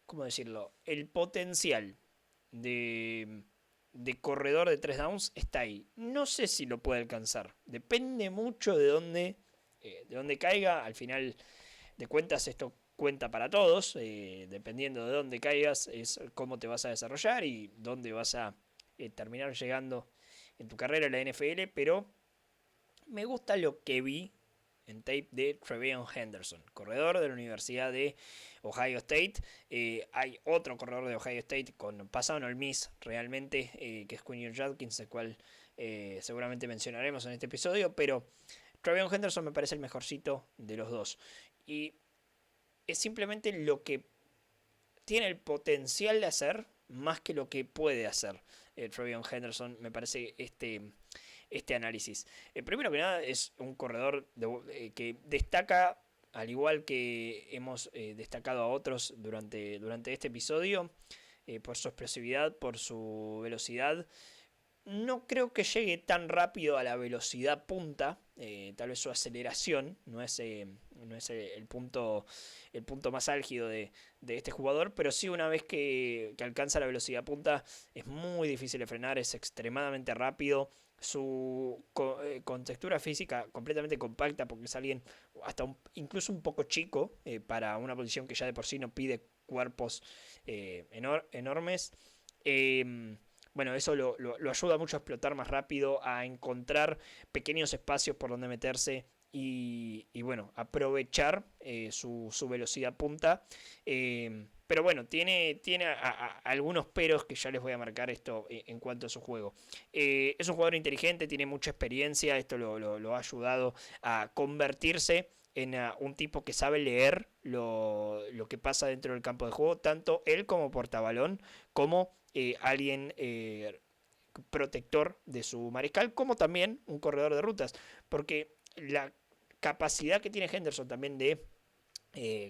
¿cómo decirlo? El potencial de, de corredor de 3 downs está ahí. No sé si lo puede alcanzar. Depende mucho de dónde caiga. Al final de cuentas esto cuenta para todos. Dependiendo de dónde caigas es cómo te vas a desarrollar y dónde vas a terminar llegando en tu carrera en la NFL. Pero me gusta lo que vi en tape de TreVeyon Henderson, corredor de la Universidad de Ohio State. Hay otro corredor de Ohio State con pasado en Ole Miss realmente, que es Quinion Judkins, el cual seguramente mencionaremos en este episodio, pero TreVeyon Henderson me parece el mejorcito de los dos. Y es simplemente lo que tiene el potencial de hacer más que lo que puede hacer TreVeyon Henderson, me parece este análisis. Primero que nada es un corredor que destaca, al igual que hemos destacado a otros durante este episodio, por su explosividad, por su velocidad. No creo que llegue tan rápido a la velocidad punta, tal vez su aceleración no es el punto más álgido de este jugador, pero sí una vez que alcanza la velocidad punta es muy difícil de frenar, es extremadamente rápido, su contextura física completamente compacta porque es alguien incluso un poco chico para una posición que ya de por sí no pide cuerpos enormes. Bueno, eso lo ayuda mucho a explotar más rápido, a encontrar pequeños espacios por donde meterse y bueno, aprovechar su velocidad punta. Pero bueno, tiene algunos peros que ya les voy a marcar esto en cuanto a su juego. Es un jugador inteligente, tiene mucha experiencia, esto lo ha ayudado a convertirse en un tipo que sabe leer lo que pasa dentro del campo de juego, tanto él como portabalón, como alguien protector de su mariscal, como también un corredor de rutas, porque la capacidad que tiene Henderson también de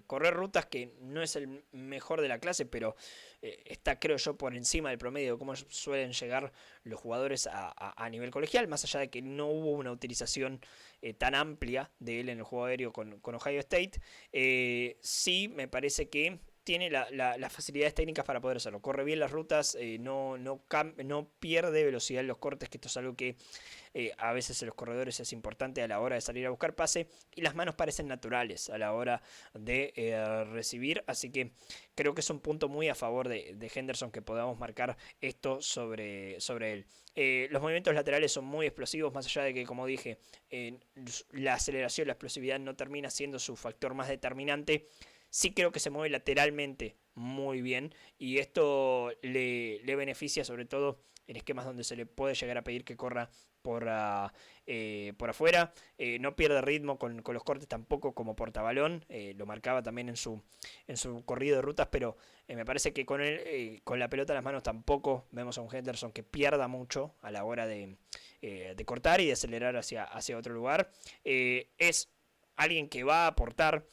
correr rutas, que no es el mejor de la clase, pero está, creo yo, por encima del promedio de cómo suelen llegar los jugadores a nivel colegial, más allá de que no hubo una utilización tan amplia de él en el juego aéreo con Ohio State. Sí me parece que tiene las facilidades técnicas para poder hacerlo. Corre bien las rutas, no pierde velocidad en los cortes, que esto es algo que a veces en los corredores es importante a la hora de salir a buscar pase, y las manos parecen naturales a la hora de recibir, así que creo que es un punto muy a favor de Henderson que podamos marcar esto sobre él. Los movimientos laterales son muy explosivos, más allá de que, como dije, la aceleración, la explosividad no termina siendo su factor más determinante. Sí creo que se mueve lateralmente muy bien y esto le beneficia sobre todo en esquemas donde se le puede llegar a pedir que corra por afuera. No pierde ritmo con los cortes tampoco como portabalón. Lo marcaba también en su corrido de rutas, pero me parece que con la pelota en las manos tampoco vemos a un Henderson que pierda mucho a la hora de cortar y de acelerar hacia otro lugar. Es alguien que va a aportar.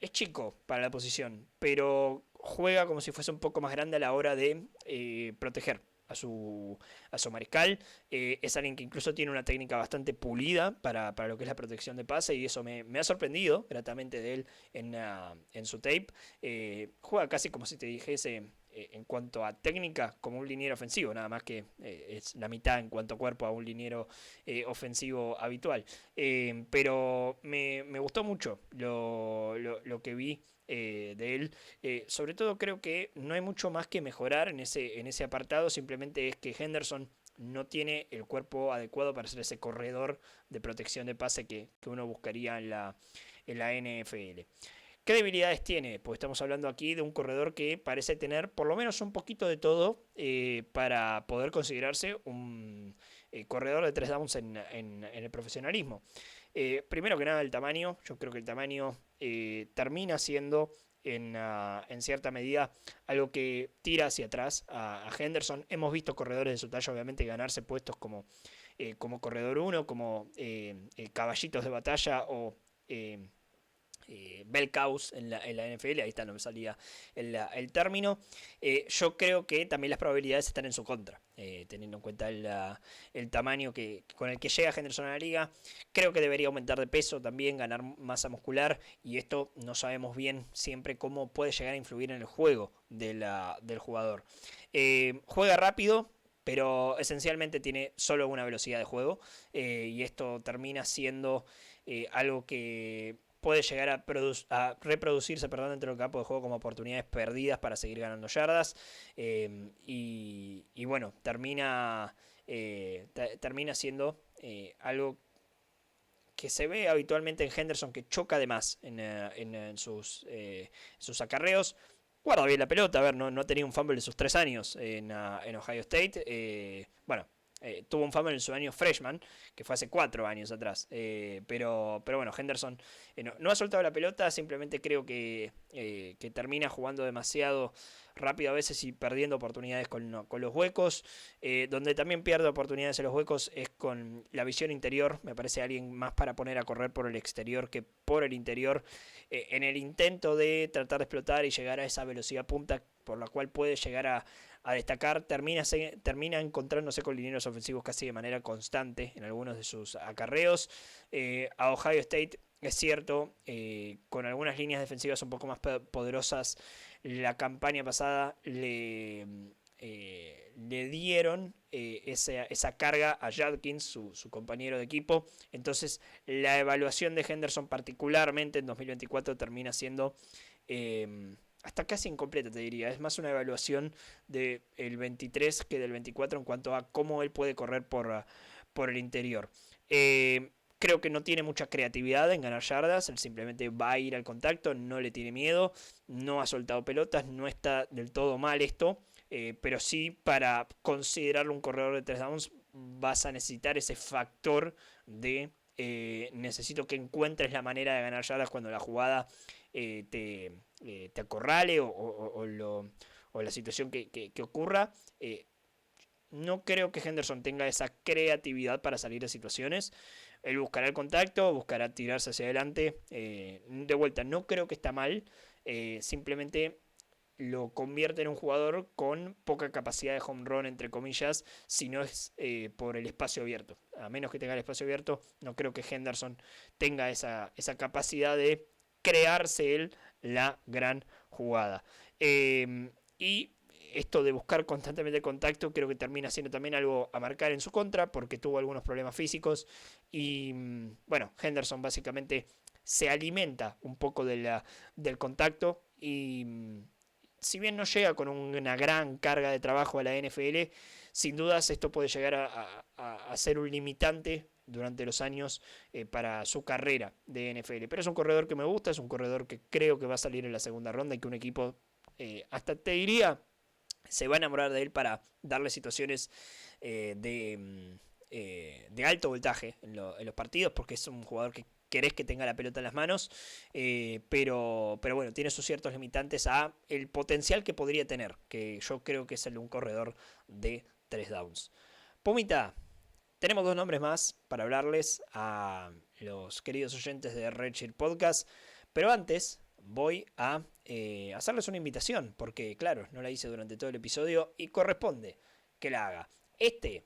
Es chico para la posición, pero juega como si fuese un poco más grande a la hora de proteger a su mariscal. Es alguien que incluso tiene una técnica bastante pulida para lo que es la protección de pase y eso me ha sorprendido gratamente de él en su tape. Juega casi como si te dijese en cuanto a técnica como un liniero ofensivo, nada más que es la mitad en cuanto a cuerpo a un liniero ofensivo habitual. Pero me gustó mucho lo que vi de él. Sobre todo creo que no hay mucho más que mejorar en ese apartado, simplemente es que Henderson no tiene el cuerpo adecuado para ser ese corredor de protección de pase que uno buscaría en la NFL. ¿Qué debilidades tiene? Pues estamos hablando aquí de un corredor que parece tener por lo menos un poquito de todo para poder considerarse un corredor de 3 downs en el profesionalismo. Primero que nada el tamaño. Yo creo que el tamaño termina siendo en cierta medida algo que tira hacia atrás a Henderson. Hemos visto corredores de su talla obviamente ganarse puestos como corredor 1, como caballitos de batalla o bell cows en la NFL, ahí está, no me salía el término. Yo creo que también las probabilidades están en su contra, teniendo en cuenta el tamaño con el que llega Henderson a la liga. Creo que debería aumentar de peso también, ganar masa muscular, y esto no sabemos bien siempre cómo puede llegar a influir en el juego del jugador. Juega rápido, pero esencialmente tiene solo una velocidad de juego, y esto termina siendo algo que puede llegar a reproducirse dentro del campo de juego como oportunidades perdidas para seguir ganando yardas. Y bueno, termina siendo algo que se ve habitualmente en Henderson, que choca además en sus acarreos. Guarda bien la pelota, a ver, no tenía un fumble en sus 3 años en Ohio State. Tuvo un fumble en su año freshman, que fue hace 4 años atrás. Pero bueno, Henderson no ha soltado la pelota, simplemente creo que termina jugando demasiado rápido a veces y perdiendo oportunidades con los huecos. Donde también pierde oportunidades en los huecos es con la visión interior. Me parece alguien más para poner a correr por el exterior que por el interior. En el intento de tratar de explotar y llegar a esa velocidad punta por la cual puede llegar a destacar, termina encontrándose con linieros ofensivos casi de manera constante en algunos de sus acarreos. A Ohio State, es cierto, con algunas líneas defensivas un poco más poderosas, la campaña pasada le dieron esa carga a Judkins, su compañero de equipo. Entonces la evaluación de Henderson particularmente en 2024 termina siendo hasta casi incompleta, te diría. Es más una evaluación del 23 que del 24 en cuanto a cómo él puede correr por el interior. Creo que no tiene mucha creatividad en ganar yardas. Él simplemente va a ir al contacto, no le tiene miedo, no ha soltado pelotas, no está del todo mal esto. Pero sí, para considerarlo un corredor de 3 downs vas a necesitar ese factor de necesito que encuentres la manera de ganar yardas cuando la jugada te acorrale o la situación que ocurra. No creo que Henderson tenga esa creatividad para salir de situaciones. Él buscará el contacto, buscará tirarse hacia adelante. De vuelta, no creo que está mal. Simplemente lo convierte en un jugador con poca capacidad de home run, entre comillas, si no es por el espacio abierto. A menos que tenga el espacio abierto, no creo que Henderson tenga esa capacidad de crearse él la gran jugada. Y esto de buscar constantemente contacto creo que termina siendo también algo a marcar en su contra, porque tuvo algunos problemas físicos y bueno, Henderson básicamente se alimenta un poco del contacto y si bien no llega con una gran carga de trabajo a la NFL, sin dudas esto puede llegar a ser un limitante durante los años para su carrera de NFL. Pero es un corredor que me gusta, es un corredor que creo que va a salir en la segunda ronda y que un equipo, hasta te diría, se va a enamorar de él para darle situaciones de alto voltaje en los partidos, porque es un jugador que querés que tenga la pelota en las manos, pero bueno, tiene sus ciertos limitantes a el potencial que podría tener, que yo creo que es un corredor de 3 downs. Pumita, tenemos 2 nombres más para hablarles a los queridos oyentes de Redshirt Podcast, pero antes voy a hacerles una invitación, porque claro, no la hice durante todo el episodio y corresponde que la haga. Este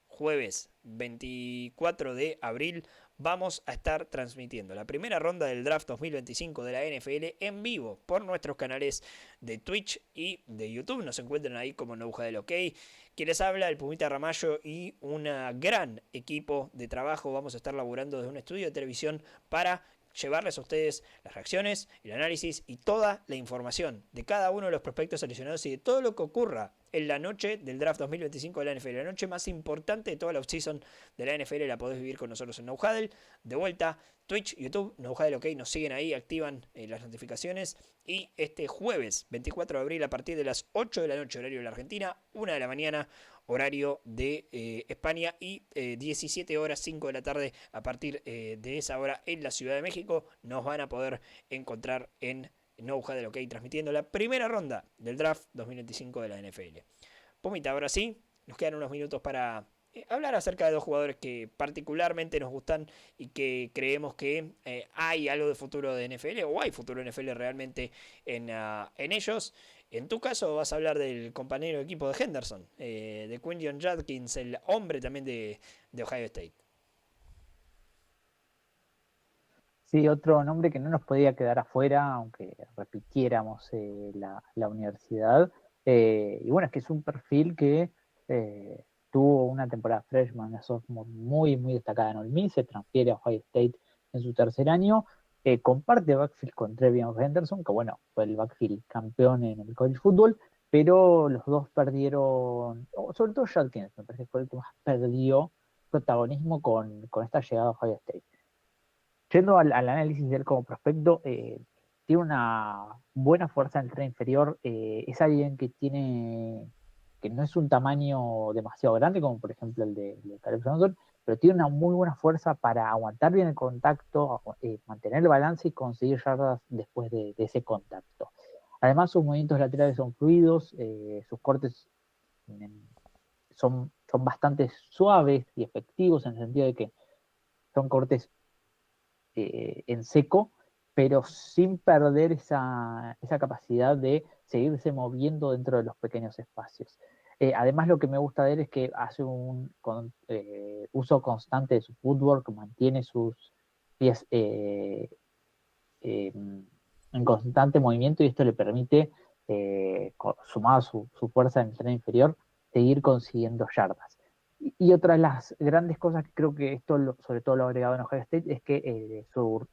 jueves 24 de abril vamos a estar transmitiendo la primera ronda del draft 2025 de la NFL en vivo por nuestros canales de Twitch y de YouTube. Nos encuentran ahí como Nouja del OK. Quienes habla, el Pumita Ramallo y un gran equipo de trabajo. Vamos a estar laburando desde un estudio de televisión para llevarles a ustedes las reacciones, el análisis y toda la información de cada uno de los prospectos seleccionados y de todo lo que ocurra en la noche del draft 2025 de la NFL, la noche más importante de toda la offseason de la NFL. La podés vivir con nosotros en No Huddle. De vuelta, Twitch, YouTube, No Huddle, ok, nos siguen ahí, activan las notificaciones. Y este jueves 24 de abril, a partir de las 8 de la noche, horario de la Argentina, 1 de la mañana, horario de España, y 17 horas, 5 de la tarde, a partir de esa hora en la Ciudad de México, nos van a poder encontrar en No Huddle, ok, transmitiendo la primera ronda del draft 2025 de la NFL. Pumita, ahora sí, nos quedan unos minutos para hablar acerca de dos jugadores que particularmente nos gustan y que creemos que hay algo de futuro de NFL, o hay futuro de NFL realmente en ellos. En tu caso vas a hablar del compañero de equipo de Henderson, de Quinton Judkins, el hombre también de Ohio State. Sí, otro nombre que no nos podía quedar afuera, aunque repitiéramos la universidad. Y bueno, es que es un perfil que tuvo una temporada freshman, una sophomore muy, muy destacada en Ole Miss, se transfiere a Ohio State en su tercer año, comparte backfield con Trevion Henderson, que bueno, fue el backfield campeón en el college football, pero los dos perdieron, sobre todo Judkins, me parece que fue el que más perdió protagonismo con esta llegada a Ohio State. Yendo al análisis de él como prospecto, tiene una buena fuerza en el tren inferior. Es alguien que no es un tamaño demasiado grande, como por ejemplo el de Caleb Johnson, pero tiene una muy buena fuerza para aguantar bien el contacto, mantener el balance y conseguir yardas después de ese contacto. Además, sus movimientos laterales son fluidos, sus cortes son bastante suaves y efectivos, en el sentido de que son cortes en seco, pero sin perder esa capacidad de seguirse moviendo dentro de los pequeños espacios. Además, lo que me gusta de él es que hace un uso constante de su footwork, mantiene sus pies en constante movimiento, y esto le permite, sumado a su fuerza en el tren inferior, seguir consiguiendo yardas. Y otra de las grandes cosas que creo que esto sobre todo lo ha agregado en Ohio State es que su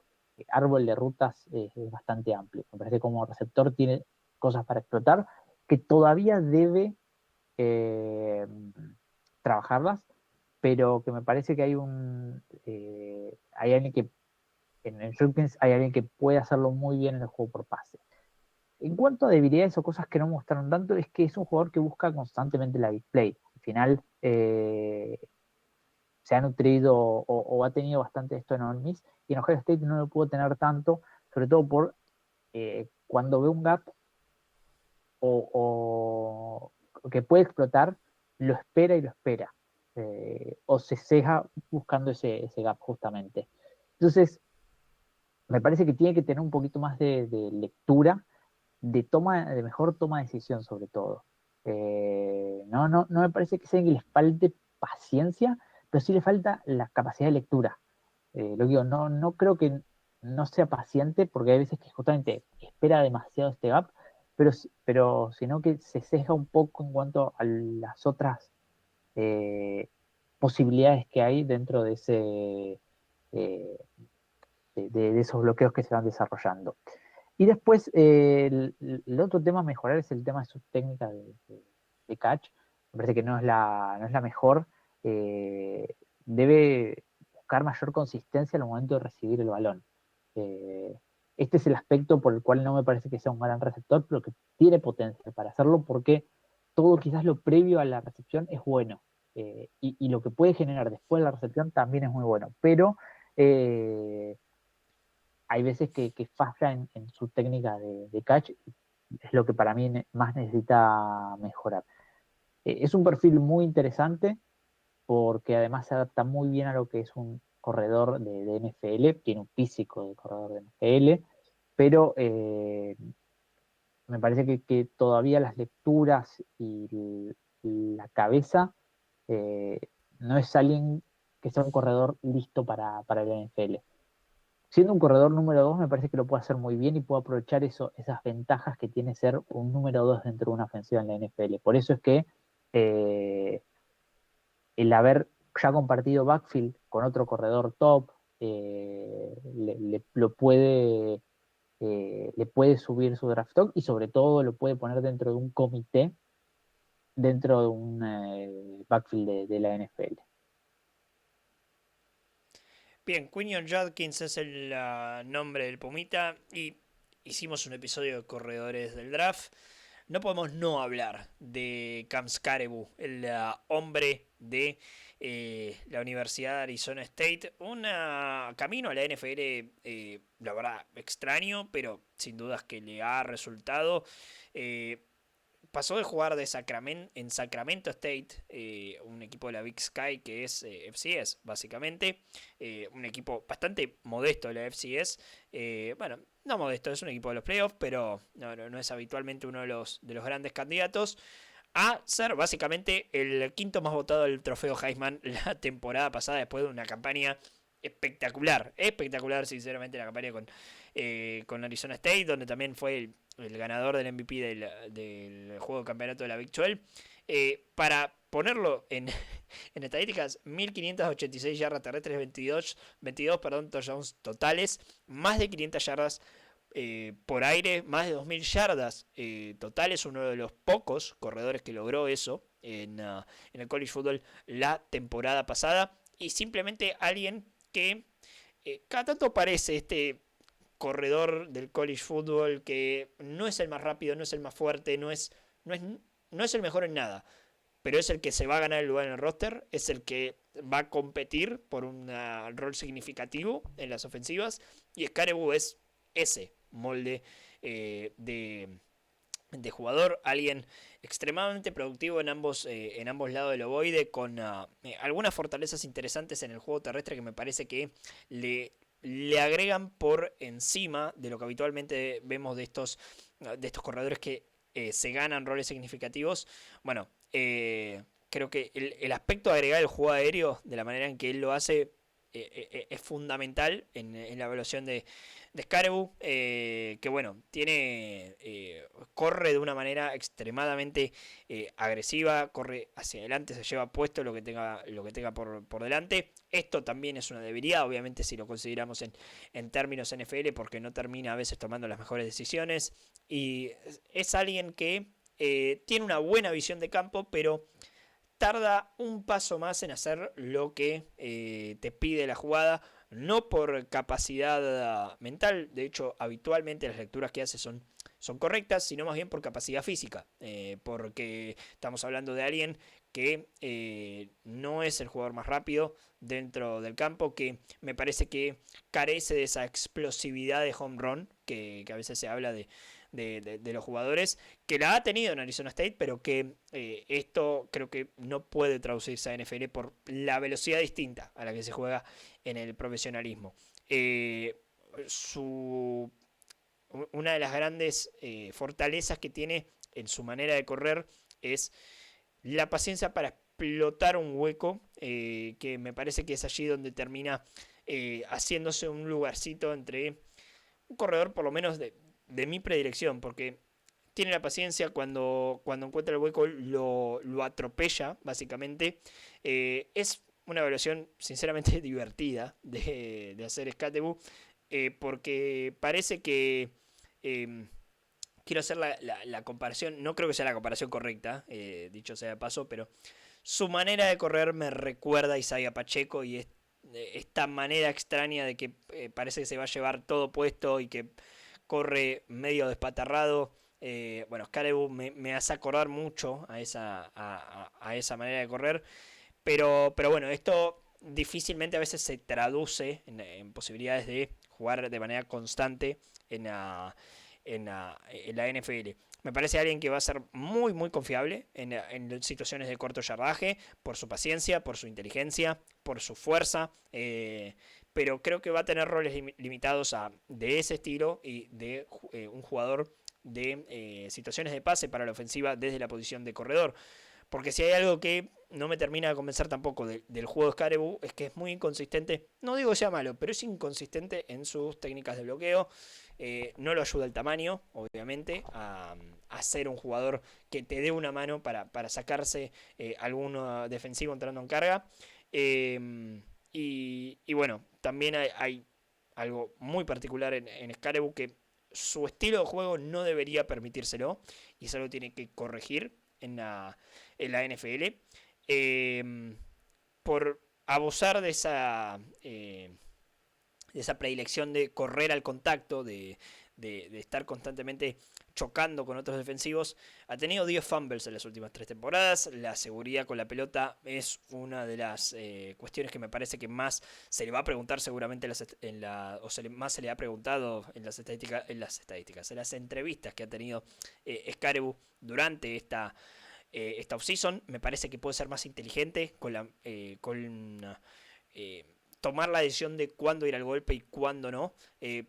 árbol de rutas es bastante amplio. Me parece que como receptor tiene cosas para explotar que todavía debe eh, trabajarlas, pero que me parece que hay alguien que en el Jenkins hay alguien que puede hacerlo muy bien en el juego por pase. En cuanto a debilidades o cosas que no mostraron tanto, es que es un jugador que busca constantemente la big play. Al final, se ha nutrido o ha tenido bastante esto en Ole Miss, y en Ohio State no lo pudo tener tanto, sobre todo por cuando ve un gap o que puede explotar, lo espera y lo espera. O se ceja buscando ese gap justamente. Entonces, me parece que tiene que tener un poquito más de lectura, de mejor toma de decisión sobre todo. No me parece que sea que les falte paciencia, pero sí le falta la capacidad de lectura. Lo digo, no creo que no sea paciente, porque hay veces que justamente espera demasiado este gap, pero sino que se ceja un poco en cuanto a las otras eh, posibilidades que hay dentro de eh, de esos bloqueos que se van desarrollando. Y después, el otro tema a mejorar es el tema de su técnica de catch. Me parece que no es la mejor. Debe buscar mayor consistencia al momento de recibir el balón. Eh, este es el aspecto por el cual no me parece que sea un gran receptor, pero que tiene potencial para hacerlo, porque todo quizás lo previo a la recepción es bueno. Y lo que puede generar después de la recepción también es muy bueno. Pero hay veces que falla en su técnica de catch, es lo que para mí más necesita mejorar. Es un perfil muy interesante, porque además se adapta muy bien a lo que es un corredor de NFL, tiene un físico de corredor de NFL, pero me parece que todavía las lecturas y la cabeza, eh, no es alguien que sea un corredor listo para el NFL. Siendo un corredor número 2, me parece que lo puede hacer muy bien y puede aprovechar esas ventajas que tiene ser un número 2 dentro de una ofensiva en la NFL. Por eso es que eh, el haber ya compartido backfield con otro corredor top, le puede subir su draft stock, y sobre todo lo puede poner dentro de un comité dentro de un backfield de la NFL. Bien, Quinion Judkins es el nombre del Pumita y hicimos un episodio de corredores del draft. No podemos no hablar de Cam Skarebu, el hombre de la Universidad de Arizona State. Un camino a la NFL, la verdad, extraño, pero sin dudas que le ha resultado. Pasó de jugar en Sacramento State, un equipo de la Big Sky que es FCS, básicamente. Un equipo bastante modesto de la FCS. Bueno, no modesto, es un equipo de los playoffs, pero no es habitualmente uno de los grandes candidatos. A ser básicamente el quinto más votado del trofeo Heisman la temporada pasada, después de una campaña espectacular. Espectacular, sinceramente, la campaña con Arizona State, donde también fue el ganador del MVP del juego de campeonato de la Big 12. Para ponerlo en estadísticas, 1586 yardas terrestres, 22 touchdowns totales, más de 500 yardas por aire, más de 2000 yardas totales, uno de los pocos corredores que logró eso en el college football la temporada pasada, y simplemente alguien que cada tanto parece este corredor del college football que no es el más rápido, no es el más fuerte, no es el mejor en nada, pero es el que se va a ganar el lugar en el roster, es el que va a competir por un rol significativo en las ofensivas, y Skarebu es ese molde de jugador, alguien extremadamente productivo en ambos lados del ovoide, con algunas fortalezas interesantes en el juego terrestre que me parece que le agregan por encima de lo que habitualmente vemos de estos corredores que se ganan roles significativos. Bueno, creo que el aspecto de agregar el juego aéreo de la manera en que él lo hace es fundamental en la evaluación de Skarebu, que bueno, corre de una manera extremadamente agresiva, corre hacia adelante, se lleva puesto lo que tenga por delante. Esto también es una debilidad, obviamente, si lo consideramos en términos NFL, porque no termina a veces tomando las mejores decisiones, y es alguien que tiene una buena visión de campo, pero tarda un paso más en hacer lo que te pide la jugada, no por capacidad mental, de hecho habitualmente las lecturas que hace son correctas, sino más bien por capacidad física, porque estamos hablando de alguien que no es el jugador más rápido dentro del campo, que me parece que carece de esa explosividad de home run que a veces se habla de los jugadores, que la ha tenido en Arizona State, pero que esto creo que no puede traducirse a NFL por la velocidad distinta a la que se juega en el profesionalismo. Una de las grandes fortalezas que tiene en su manera de correr es la paciencia para explotar un hueco, que me parece que es allí donde termina haciéndose un lugarcito entre un corredor, por lo menos de mi predilección, porque tiene la paciencia, cuando encuentra el hueco lo atropella, básicamente. Es una evaluación sinceramente divertida de hacer Skarebu, porque parece que quiero hacer la comparación, no creo que sea la comparación correcta, dicho sea de paso, pero su manera de correr me recuerda a Isaiah Pacheco, y esta manera extraña de que parece que se va a llevar todo puesto y que corre medio despatarrado. Bueno, Skarebu me hace acordar mucho a esa manera de correr, pero bueno, esto difícilmente a veces se traduce en posibilidades de jugar de manera constante en la NFL. Me parece alguien que va a ser muy muy confiable en situaciones de corto yardaje, por su paciencia, por su inteligencia, por su fuerza, pero creo que va a tener roles limitados de ese estilo, y de un jugador de situaciones de pase para la ofensiva desde la posición de corredor. Porque si hay algo que no me termina de convencer tampoco del juego de Skarebu, es que es muy inconsistente. No digo que sea malo, pero es inconsistente en sus técnicas de bloqueo. No lo ayuda el tamaño, obviamente, a ser un jugador que te dé una mano para sacarse algún defensivo entrando en carga. Y bueno, también hay algo muy particular en Skarebu, que su estilo de juego no debería permitírselo, y es algo que tiene que corregir. en la NFL. Por abusar de esa predilección de correr al contacto, de estar constantemente chocando con otros defensivos. Ha tenido 10 fumbles en las últimas 3 temporadas. La seguridad con la pelota es una de las cuestiones que me parece que más se le va a preguntar seguramente más se le ha preguntado en las estadísticas, en las entrevistas que ha tenido Skarebu durante esta offseason. Me parece que puede ser más inteligente tomar la decisión de cuándo ir al golpe y cuándo no,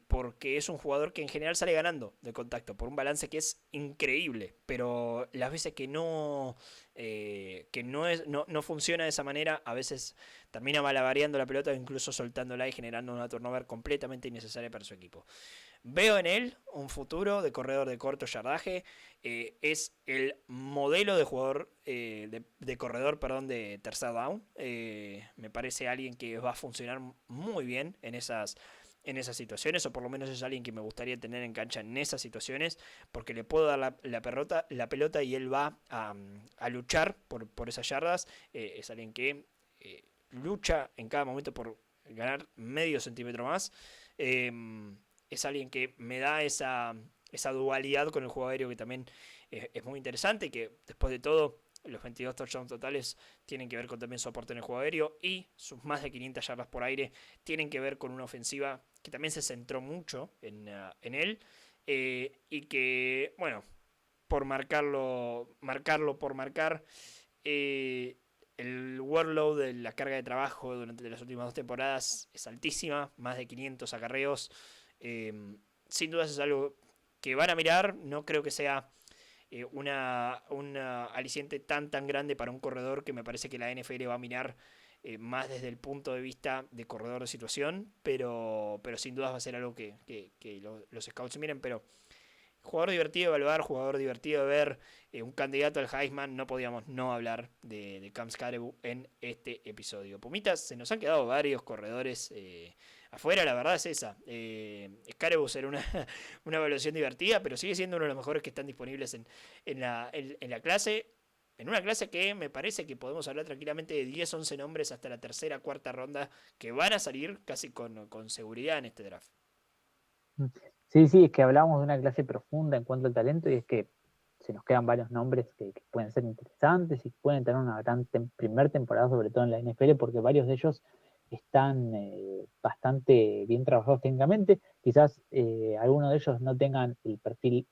porque es un jugador que en general sale ganando de contacto por un balance que es increíble, pero las veces que no funciona de esa manera, a veces termina malabareando la pelota o incluso soltándola y generando una turnover completamente innecesaria para su equipo. Veo en él un futuro de corredor de corto yardaje. Es el modelo de jugador, de corredor, perdón, de tercer down. Me parece alguien que va a funcionar muy bien en esas situaciones, o por lo menos es alguien que me gustaría tener en cancha en esas situaciones, porque le puedo dar la pelota y él va a luchar por esas yardas. Es alguien que lucha en cada momento por ganar medio centímetro más. Es alguien que me da esa dualidad con el juego aéreo que también es muy interesante, que después de todo los 22 touchdowns totales tienen que ver con también su aporte en el juego aéreo, y sus más de 500 yardas por aire tienen que ver con una ofensiva que también se centró mucho en él, y que, bueno, por marcarlo por marcar, el workload de la carga de trabajo durante las últimas 2 temporadas es altísima, más de 500 acarreos. Sin dudas es algo que van a mirar. No creo que sea una aliciente tan grande para un corredor, que me parece que la NFL va a mirar más desde el punto de vista de corredor de situación, pero sin dudas va a ser algo que los scouts miren. Pero jugador divertido de evaluar, jugador divertido de ver, un candidato al Heisman. No podíamos no hablar de Cam Skarebu en este episodio. Pumitas, se nos han quedado varios corredores afuera, la verdad es esa. Skarebu será una evaluación divertida, pero sigue siendo uno de los mejores que están disponibles en la clase. En una clase que me parece que podemos hablar tranquilamente de 10, 11 nombres hasta la tercera, cuarta ronda que van a salir casi con seguridad en este draft. Sí, es que hablamos de una clase profunda en cuanto al talento, y es que se nos quedan varios nombres que pueden ser interesantes y pueden tener una gran primer temporada, sobre todo en la NFL, porque varios de ellos están bastante bien trabajados técnicamente. Quizás algunos de ellos no tengan el perfil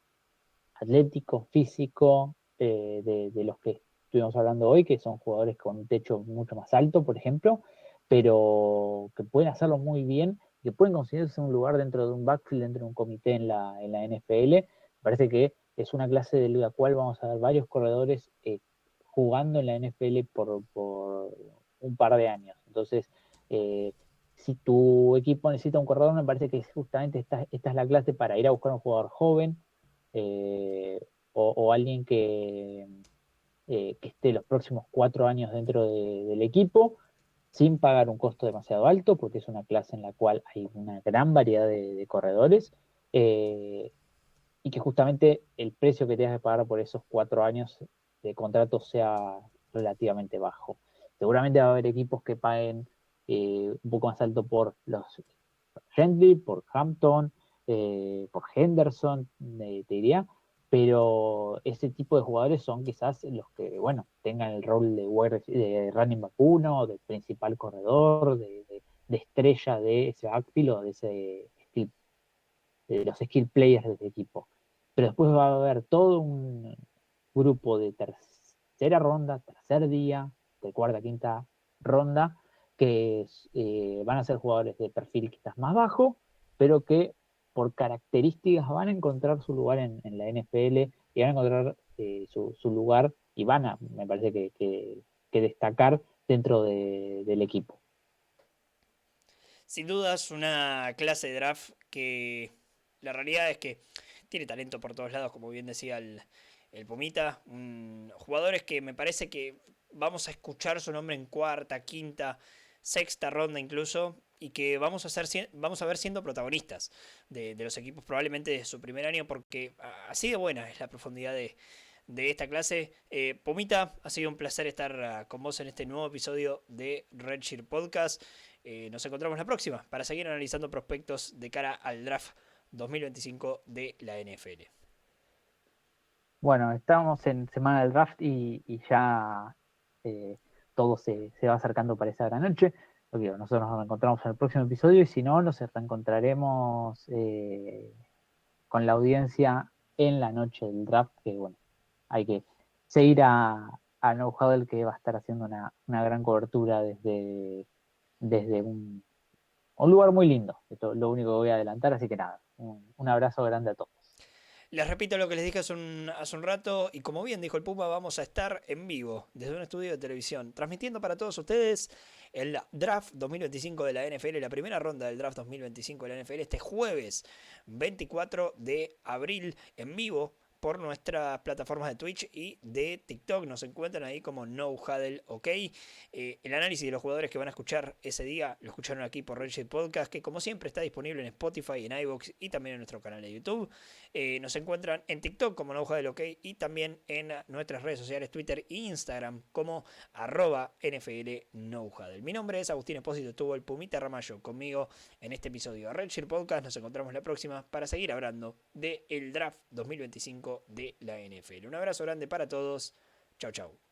atlético, físico, de los que estuvimos hablando hoy, que son jugadores con un techo mucho más alto, por ejemplo, pero que pueden hacerlo muy bien, que pueden conseguirse un lugar dentro de un backfield, dentro de un comité en la NFL. Me parece que es una clase de la cual vamos a ver varios corredores jugando en la NFL por un par de años. Entonces, si tu equipo necesita un corredor, me parece que justamente esta es la clase para ir a buscar un jugador joven, o alguien que esté los próximos 4 años dentro del equipo, sin pagar un costo demasiado alto, porque es una clase en la cual hay una gran variedad de corredores, y que justamente el precio que tengas que pagar por esos 4 años de contrato sea relativamente bajo. Seguramente va a haber equipos que paguen un poco más alto por los Gentry, por Hampton, por Henderson, te diría, pero ese tipo de jugadores son quizás los que, bueno, tengan el rol de running back 1, de principal corredor, de estrella de ese backfield o de ese skill, de los skill players de ese equipo. Pero después va a haber todo un grupo de tercera ronda, tercer día, de cuarta, quinta ronda, que van a ser jugadores de perfil quizás más bajo, pero que por características van a encontrar su lugar en la NFL, y van a encontrar su lugar, y van a, me parece que destacar dentro del equipo. Sin dudas, una clase de draft que la realidad es que tiene talento por todos lados, como bien decía el Pumita. Jugadores que me parece que vamos a escuchar su nombre en cuarta, quinta, sexta ronda incluso, y que vamos a ver siendo protagonistas de los equipos probablemente de su primer año, porque así de buena es la profundidad de de esta clase. Pumita, ha sido un placer estar con vos en este nuevo episodio de Redshirt Podcast. Nos encontramos la próxima para seguir analizando prospectos de cara al draft 2025 de la NFL. Bueno, estamos en semana del draft y ya todo se va acercando para esa gran noche. Nosotros nos encontramos en el próximo episodio y si no, nos reencontraremos con la audiencia en la noche del draft, que bueno, hay que seguir a No Huddle, que va a estar haciendo una gran cobertura desde un lugar muy lindo. Esto es lo único que voy a adelantar, así que nada, un abrazo grande a todos. Les repito lo que les dije hace un rato y como bien dijo el Puma, vamos a estar en vivo desde un estudio de televisión, transmitiendo para todos ustedes el draft 2025 de la NFL, la primera ronda del draft 2025 de la NFL, este jueves 24 de abril en vivo por nuestras plataformas de Twitch y de TikTok. Nos encuentran ahí como No Huddle OK. El análisis de los jugadores que van a escuchar ese día lo escucharon aquí por Redshirt Podcast, que como siempre está disponible en Spotify, en iVoox y también en nuestro canal de YouTube. Nos encuentran en TikTok como No Huddle OK y también en nuestras redes sociales Twitter e Instagram como @NFL No Huddle. Mi nombre es Agustín Espósito, estuvo el Pumita Ramallo conmigo en este episodio de Redshirt Podcast. Nos encontramos la próxima para seguir hablando del draft 2025 de la NFL. Un abrazo grande para todos. Chau, chau.